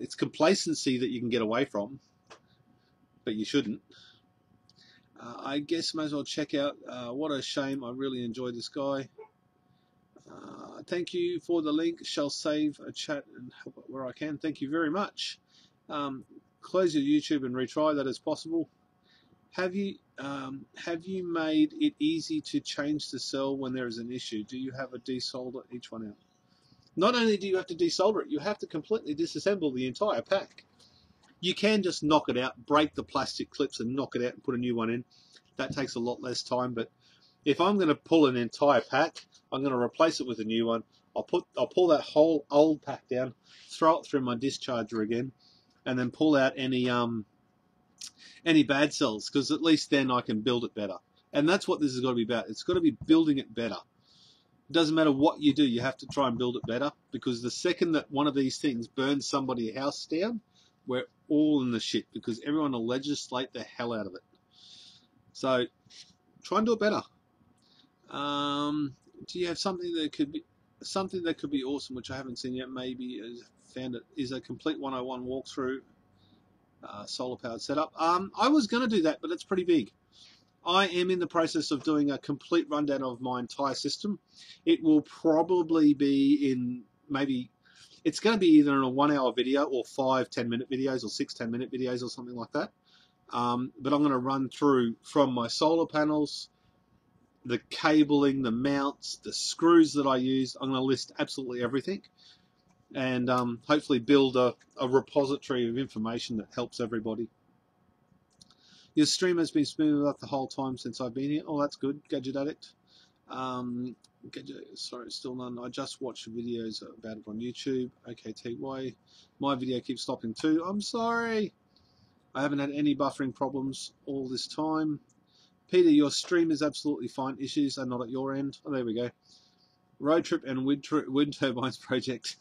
It's complacency that you can get away from, but you shouldn't. I guess may as well check out What a Shame. I really enjoyed this guy. Thank you for the link. Shall save a chat and help it where I can. Thank you very much. Close your YouTube and retry. That is possible. Have you made it easy to change the cell when there is an issue? Do you have a desolder each one out? Not only do you have to desolder it, you have to completely disassemble the entire pack. You can just knock it out, break the plastic clips and knock it out and put a new one in. That takes a lot less time, but if I'm going to pull an entire pack, I'm going to replace it with a new one. I'll pull that whole old pack down, throw it through my discharger again, and then pull out any bad cells, because at least then I can build it better. And that's what this has got to be about. It's got to be building it better. It doesn't matter what you do, you have to try and build it better, because the second that one of these things burns somebody's house down, we're all in the shit, because everyone will legislate the hell out of it. So try and do it better. Do you have something that could be awesome, which I haven't seen yet? Maybe found it is a complete 101 walkthrough solar powered setup. I was going to do that, but it's pretty big. I am in the process of doing a complete rundown of my entire system. It will probably be in it's going to be either in a 1 hour video or 5 10-minute videos or 6 10-minute videos or something like that. But I'm going to run through from my solar panels, the cabling, the mounts, the screws that I use. I'm going to list absolutely everything, and hopefully build a repository of information that helps everybody. Your stream has been smooth up the whole time since I've been here. Oh, that's good, Gadget Addict. Sorry, still none. I just watched videos about it on YouTube. Okay, TY. My video keeps stopping too. I'm sorry. I haven't had any buffering problems all this time. Peter, your stream is absolutely fine. Issues are not at your end. Oh, there we go. Road trip and wind turbines project.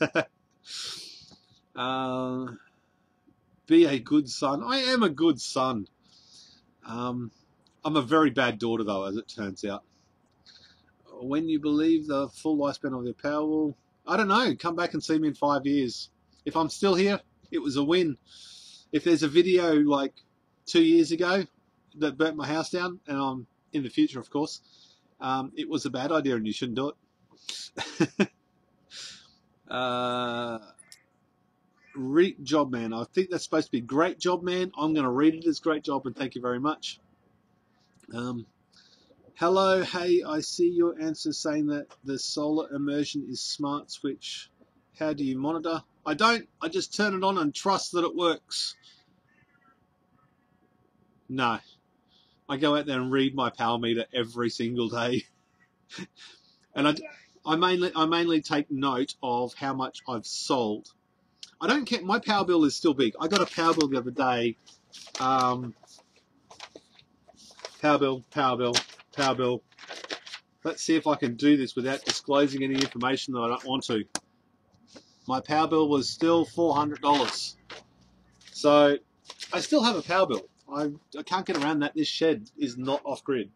Be a good son. I am a good son. I'm a very bad daughter, though, as it turns out. When you believe the full lifespan of your Powerwall, I don't know. Come back and see me in 5 years. If I'm still here, it was a win. If there's a video like 2 years ago that burnt my house down, and I'm in the future, of course, it was a bad idea and you shouldn't do it. Job man. I think that's supposed to be great job man. I'm going to read it as great job, and thank you very much. Hello, hey, I see your answer saying that the solar immersion is smart switch. How do you monitor? I don't. I just turn it on and trust that it works. No. I go out there and read my power meter every single day. And I mainly take note of how much I've sold. I don't care. My power bill is still big. I got a power bill the other day. Power bill, power bill, power bill. Let's see if I can do this without disclosing any information that I don't want to. My power bill was still $400. So I still have a power bill. I can't get around that. This shed is not off-grid.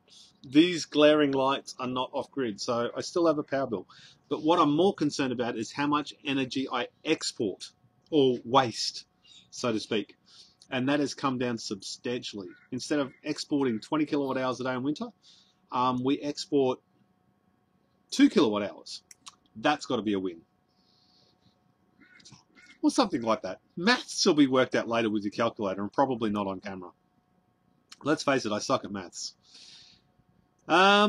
These glaring lights are not off-grid, so I still have a power bill. But what I'm more concerned about is how much energy I export, or waste, so to speak. And that has come down substantially. Instead of exporting 20 kilowatt hours a day in winter, we export 2 kilowatt hours. That's got to be a win. Or something like that. Maths will be worked out later with your calculator and probably not on camera. Let's face it, I suck at maths. I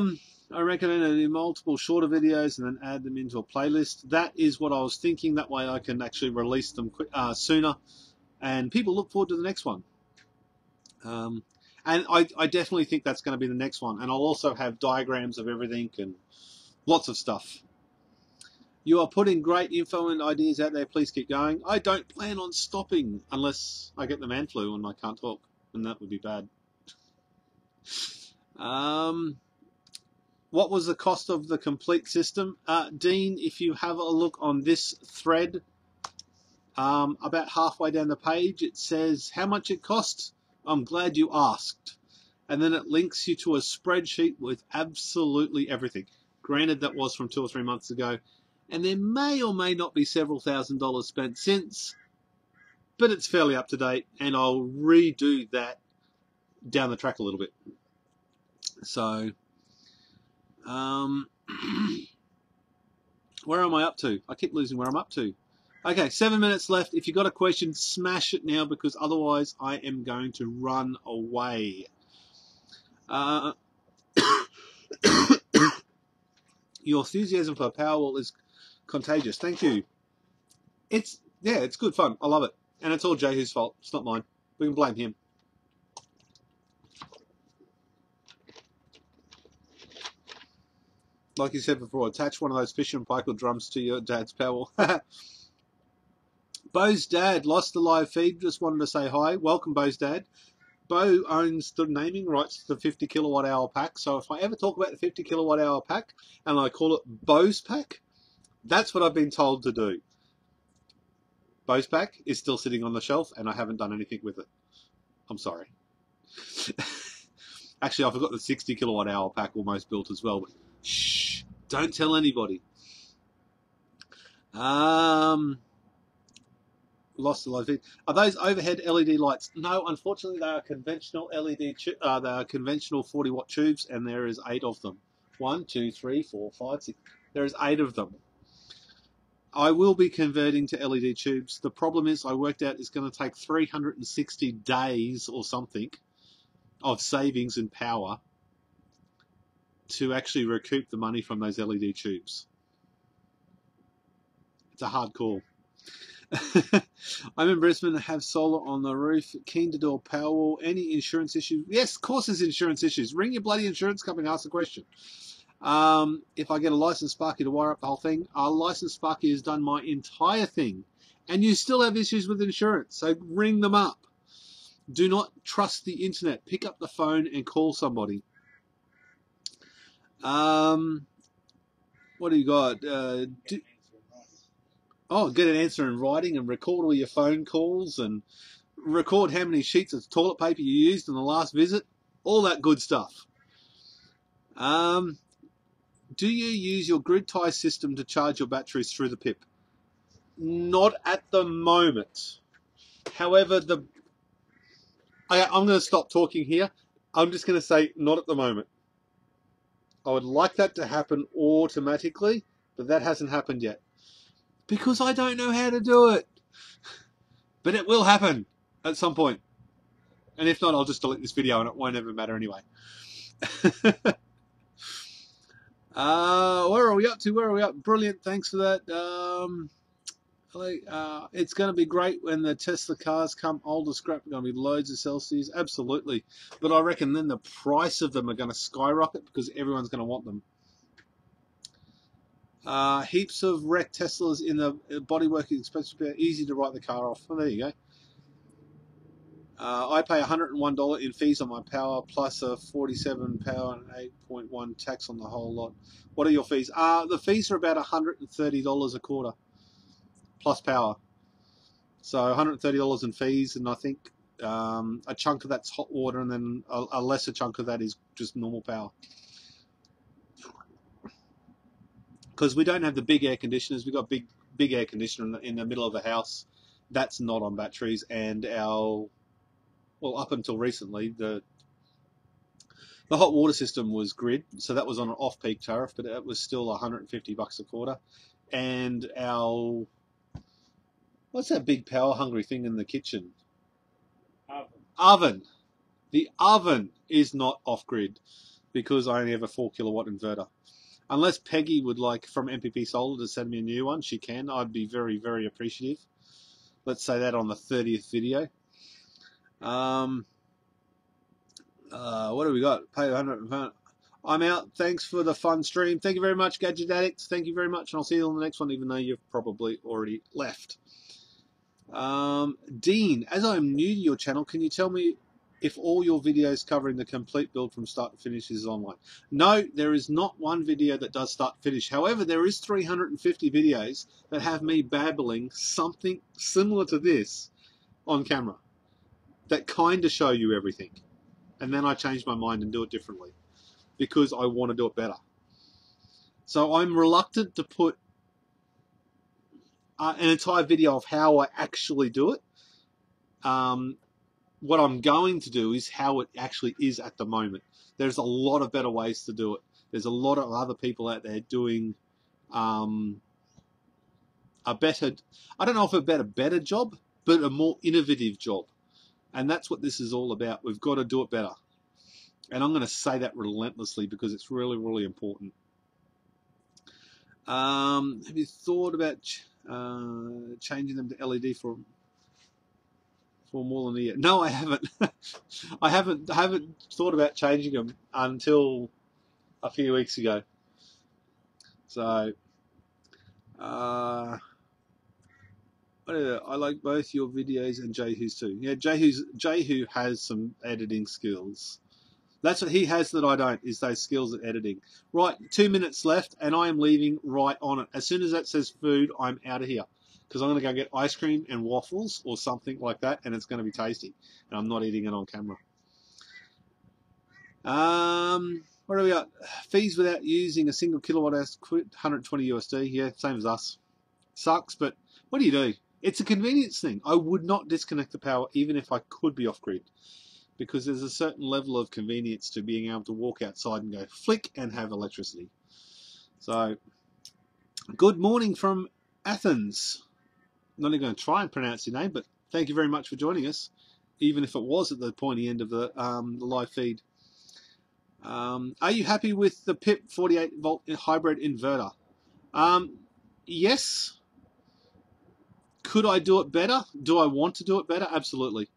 recommend I do multiple shorter videos and then add them into a playlist. That is what I was thinking. That way I can actually release them sooner and people look forward to the next one. And I definitely think that's going to be the next one. And I'll also have diagrams of everything and lots of stuff. You are putting great info and ideas out there. Please keep going. I don't plan on stopping unless I get the man flu and I can't talk, and that would be bad. What was the cost of the complete system? Dean, if you have a look on this thread, about halfway down the page, it says how much it cost. I'm glad you asked. And then it links you to a spreadsheet with absolutely everything. Granted, that was from 2 or 3 months ago. And there may or may not be several $1,000s spent since, but it's fairly up to date, and I'll redo that down the track a little bit. So, where am I up to? I keep losing where I'm up to. Okay, 7 minutes left. If you've got a question, smash it now, because otherwise I am going to run away. Your enthusiasm for Powerwall is contagious. Thank you. It's good fun. I love it. And it's all Jehu's fault. It's not mine. We can blame him. Like you said before, attach one of those fish and pike drums to your dad's Powerwall. Bo's dad lost the live feed. Just wanted to say hi. Welcome, Bo's dad. Bo owns the naming rights to the 50 kilowatt hour pack. So if I ever talk about the 50 kilowatt hour pack and I call it Bo's pack, that's what I've been told to do. Bo's pack is still sitting on the shelf and I haven't done anything with it. I'm sorry. Actually, I forgot the 60 kilowatt hour pack almost built as well. But shh, don't tell anybody. Lost the live feed. Are those overhead LED lights? No, unfortunately, they are conventional LED. They are conventional 40-watt tubes, and there is 8 of them. 1, 2, 3, 4, 5, 6. There is 8 of them. I will be converting to LED tubes. The problem is, I worked out it's going to take 360 days or something of savings in power to actually recoup the money from those LED tubes. It's a hard call. I'm in Brisbane, have solar on the roof, keen to do a Powerwall. Any insurance issues? Yes, of course there's insurance issues. Ring your bloody insurance company and ask the question. If I get a licensed Sparky to wire up the whole thing, a licensed Sparky has done my entire thing, and you still have issues with insurance, so ring them up. Do not trust the internet. Pick up the phone and call somebody. What do you got? Get an answer in writing and record all your phone calls and record how many sheets of toilet paper you used in the last visit. All that good stuff. Do you use your grid tie system to charge your batteries through the PIP? Not at the moment. However, I'm going to stop talking here. I'm just going to say not at the moment. I would like that to happen automatically, but that hasn't happened yet. Because I don't know how to do it. But it will happen at some point. And if not, I'll just delete this video and it won't ever matter anyway. Where are we up to? Where are we up? Brilliant. Thanks for that. It's going to be great when the Tesla cars come older scrap. Going to be loads of Celsius, absolutely. But I reckon then the price of them are going to skyrocket because everyone's going to want them. Heaps of wrecked Teslas in the bodywork is expected to be easy to write the car off. Well, there you go. I pay $101 in fees on my power plus a 47 power and 8.1 tax on the whole lot. What are your fees? The fees are about $130 a quarter plus power. So $130 in fees, and I think a chunk of that's hot water, and then a lesser chunk of that is just normal power. Because we don't have the big air conditioners, we've got big air conditioner in the middle of the house. That's not on batteries, and up until recently, the hot water system was grid, so that was on an off-peak tariff, but it was still $150 a quarter. And what's that big power-hungry thing in the kitchen? Oven. The oven is not off-grid because I only have a 4 kilowatt inverter. Unless Peggy would like from MPP Solar to send me a new one, she can. I'd be very, very appreciative. Let's say that on the 30th video. What do we got? Pay 100. I'm out. Thanks for the fun stream. Thank you very much, Gadget Addicts. Thank you very much, and I'll see you on the next one, even though you've probably already left. Dean, as I'm new to your channel, can you tell me if all your videos covering the complete build from start to finish is online? No, there is not one video that does start to finish. However, there is 350 videos that have me babbling something similar to this on camera that kind of show you everything. And then I change my mind and do it differently because I want to do it better. So I'm reluctant to put an entire video of how I actually do it. What I'm going to do is how it actually is at the moment. There's a lot of better ways to do it. There's a lot of other people out there doing a better, I don't know if a better job, but a more innovative job. And that's what this is all about. We've got to do it better. And I'm going to say that relentlessly because it's really, really important. Have you thought about changing them to LED for more than a year? No, I haven't. I haven't thought about changing them until a few weeks ago. So, I like both your videos and Jehu's too. Yeah, Jehu has some editing skills. That's what he has that I don't, is those skills at editing. Right, 2 minutes left, and I am leaving right on it. As soon as that says food, I'm out of here. Because I'm going to go get ice cream and waffles or something like that, and it's going to be tasty. And I'm not eating it on camera. What do we got? Fees without using a single kilowatt hour, 120 USD. Yeah, same as us. Sucks, but what do? It's a convenience thing. I would not disconnect the power even if I could be off-grid. Because there's a certain level of convenience to being able to walk outside and go flick and have electricity. So, good morning from Athens. I'm not even going to try and pronounce your name, but thank you very much for joining us, even if it was at the pointy end of the live feed. Are you happy with the PIP 48 volt hybrid inverter? Yes. Could I do it better? Do I want to do it better? Absolutely.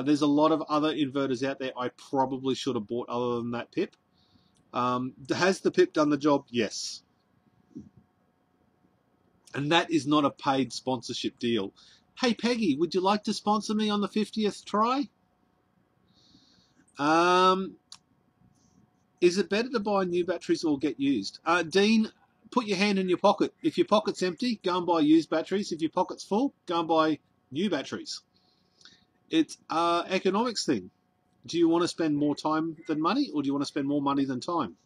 There's a lot of other inverters out there I probably should have bought other than that PIP. Has the PIP done the job? Yes. And that is not a paid sponsorship deal. Hey, Peggy, would you like to sponsor me on the 50th try? Is it better to buy new batteries or get used? Dean, put your hand in your pocket. If your pocket's empty, go and buy used batteries. If your pocket's full, go and buy new batteries. It's an economics thing. Do you want to spend more time than money, or do you want to spend more money than time?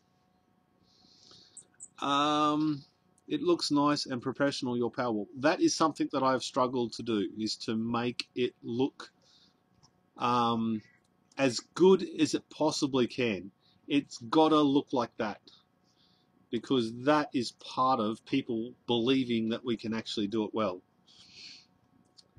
It looks nice and professional, your Powerwall. That is something that I've struggled to do, is to make it look as good as it possibly can. It's got to look like that, because that is part of people believing that we can actually do it well.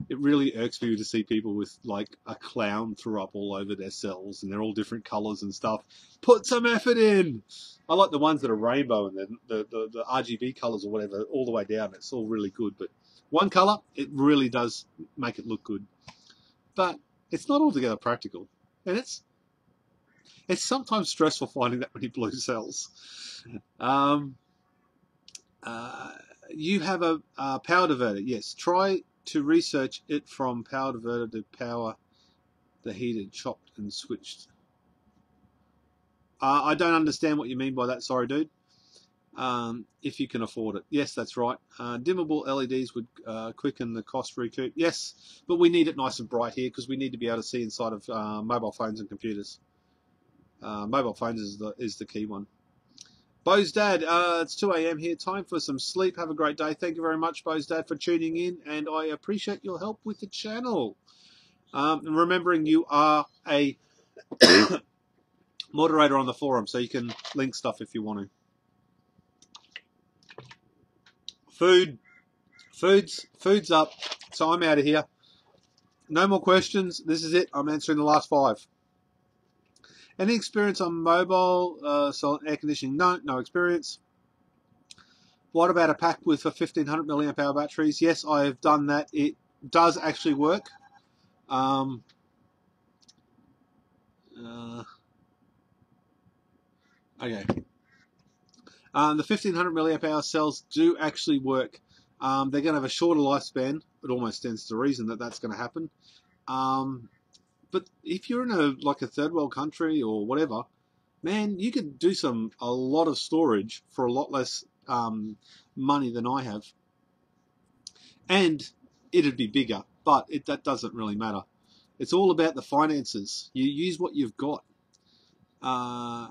It really irks me to see people with like a clown throw up all over their cells and they're all different colours and stuff. Put some effort in. I like the ones that are rainbow and the RGB colours or whatever all the way down. It's all really good. But one colour, it really does make it look good. But it's not altogether practical. And it's sometimes stressful finding that many blue cells. You have a power diverter. Yes, try to research it from power diverter to power the heated, chopped and switched. I don't understand what you mean by that. Sorry, dude. If you can afford it. Yes, that's right. Dimmable LEDs would quicken the cost recoup. Yes, but we need it nice and bright here because we need to be able to see inside of mobile phones and computers. Mobile phones is the key one. Bo's Dad, it's 2 a.m. here. Time for some sleep. Have a great day. Thank you very much, Bo's Dad, for tuning in, and I appreciate your help with the channel. Remembering you are a moderator on the forum, so you can link stuff if you want to. Food's up, so I'm out of here. No more questions. This is it. I'm answering the last 5. Any experience on mobile air conditioning? No experience. What about a pack with a 1500 milliamp hour batteries? Yes, I have done that. It does actually work. Okay. The 1500 milliamp hour cells do actually work. They're going to have a shorter lifespan. It almost stands to reason that that's going to happen. But if you're in a third world country or whatever, man, you could do a lot of storage for a lot less money than I have, and it'd be bigger. But that doesn't really matter. It's all about the finances. You use what you've got. I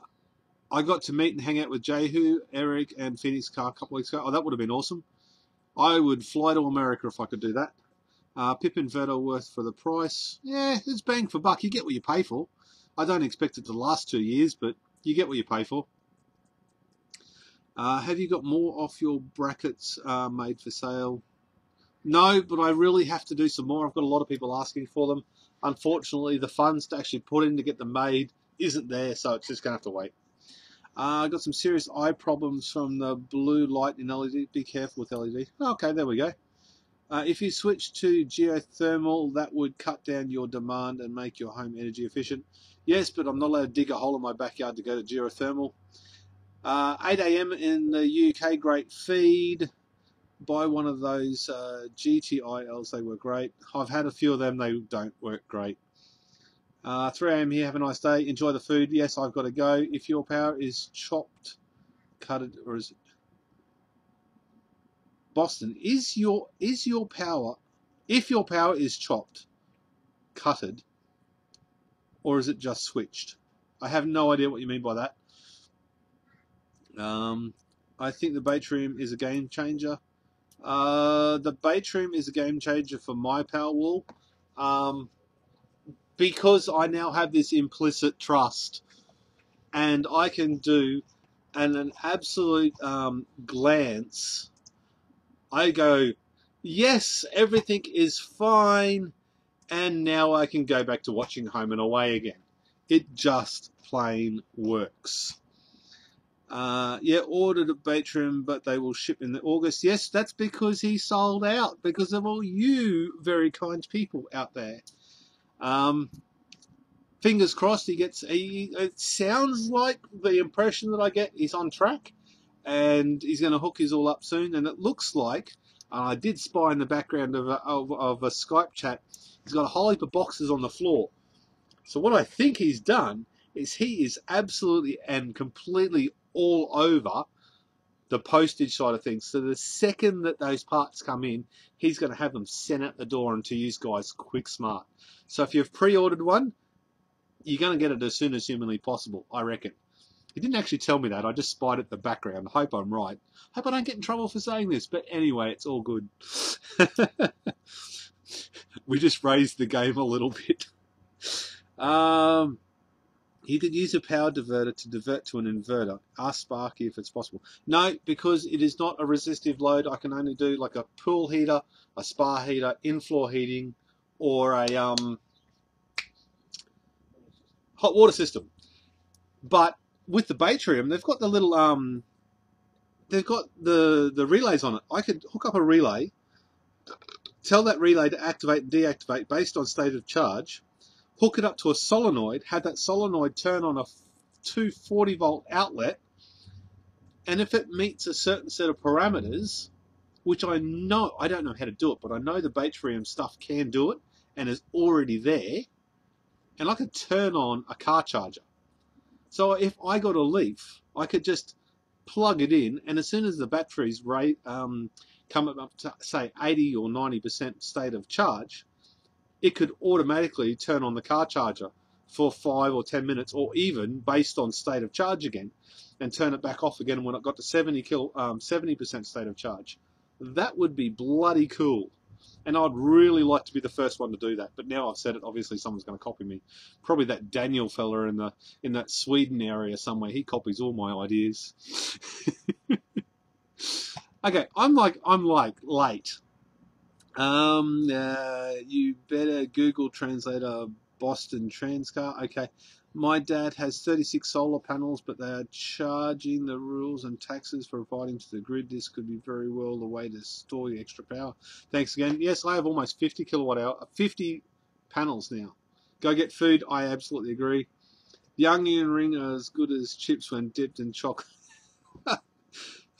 got to meet and hang out with Jehu, Eric, and Phoenix Car a couple weeks ago. Oh, that would have been awesome. I would fly to America if I could do that. Pip inverter worth for the price. Yeah, it's bang for buck. You get what you pay for. I don't expect it to last 2 years, but you get what you pay for. Have you got more off your brackets made for sale? No, but I really have to do some more. I've got a lot of people asking for them. Unfortunately, the funds to actually put in to get them made isn't there, so it's just going to have to wait. I got some serious eye problems from the blue light in LED. Be careful with LED. Okay, there we go. If you switch to geothermal, that would cut down your demand and make your home energy efficient. Yes, but I'm not allowed to dig a hole in my backyard to go to geothermal. 8 a.m. in the UK, great feed. Buy one of those GTILs, they were great. I've had a few of them, they don't work great. 3 a.m. here, have a nice day. Enjoy the food. Yes, I've got to go. If your power is chopped, cutted, or is it... Boston, is your power, if your power is chopped, cutted, or is it just switched? I have no idea what you mean by that. I think the Batrium is a game changer. The Batrium is a game changer for my Powerwall, because I now have this implicit trust, and I can do an absolute glance. I go, yes, everything is fine, and now I can go back to watching Home and Away again. It just plain works. Yeah, ordered a Batrium, but they will ship in August. Yes, that's because he sold out, because of all you very kind people out there. Fingers crossed he gets... it sounds like the impression that I get is on track, and he's going to hook his all up soon. And it looks like, I did spy in the background of a Skype chat, he's got a whole heap of boxes on the floor. So what I think he's done is he is absolutely and completely all over the postage side of things. So the second that those parts come in, he's going to have them sent out the door, and to use guys quick smart. So if you've pre-ordered one, you're going to get it as soon as humanly possible, I reckon. He didn't actually tell me that. I just spied it in the background. I hope I'm right. Hope I don't get in trouble for saying this. But anyway, it's all good. We just raised the game a little bit. You could use a power diverter to divert to an inverter. Ask Sparky if it's possible. No, because it is not a resistive load. I can only do like a pool heater, a spa heater, in-floor heating, or a hot water system. But with the Batrium, they've got the little they've got the relays on it. I could hook up a relay, tell that relay to activate and deactivate based on state of charge, hook it up to a solenoid, have that solenoid turn on a 240 volt outlet, and if it meets a certain set of parameters, which I don't know how to do it, but I know the Batrium stuff can do it and is already there, and I could turn on a car charger. So if I got a Leaf, I could just plug it in, and as soon as the batteries come up to, say, 80 or 90% state of charge, it could automatically turn on the car charger for 5 or 10 minutes, or even based on state of charge again, and turn it back off again when it got to 70% state of charge. That would be bloody cool. And I'd really like to be the first one to do that. But now I've said it, obviously someone's going to copy me. Probably that Daniel fella in that Sweden area somewhere. He copies all my ideas. Okay, I'm like late. You better Google Translator Boston Transcar. Okay. My dad has 36 solar panels, but they are charging the rules and taxes for providing to the grid. This could be very well the way to store the extra power. Thanks again. Yes, I have almost 50 kilowatt hour, 50 panels now. Go get food. I absolutely agree. The onion ring are as good as chips when dipped in chocolate.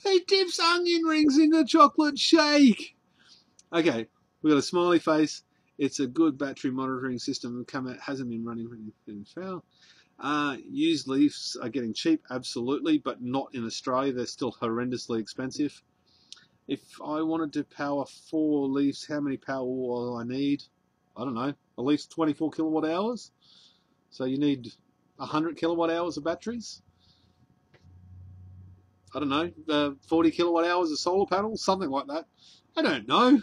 He dips onion rings in a chocolate shake. Okay, we got a smiley face. It's a good battery monitoring system. Hasn't been running in foul. Used Leafs are getting cheap, absolutely, but not in Australia. They're still horrendously expensive. If I wanted to power 4 Leafs, how many power will I need? I don't know, at least 24 kilowatt hours. So you need 100 kilowatt hours of batteries. I don't know, 40 kilowatt hours of solar panels, something like that. I don't know.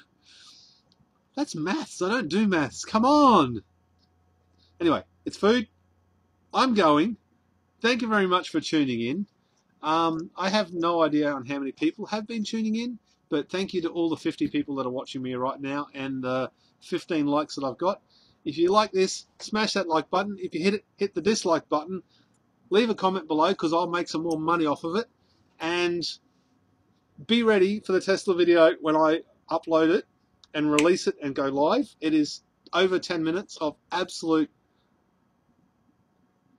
That's maths. I don't do maths. Come on. Anyway, it's food. I'm going. Thank you very much for tuning in. I have no idea on how many people have been tuning in, but thank you to all the 50 people that are watching me right now and the 15 likes that I've got. If you like this, smash that like button. If you hit it, hit the dislike button. Leave a comment below because I'll make some more money off of it. And be ready for the Tesla video when I upload it and release it and go live. It is over 10 minutes of absolute...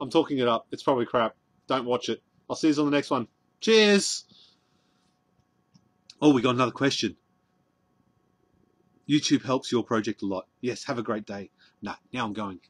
I'm talking it up. It's probably crap. Don't watch it. I'll see you on the next one. Cheers! Oh, we got another question. YouTube helps your project a lot. Yes, have a great day. Nah, now I'm going.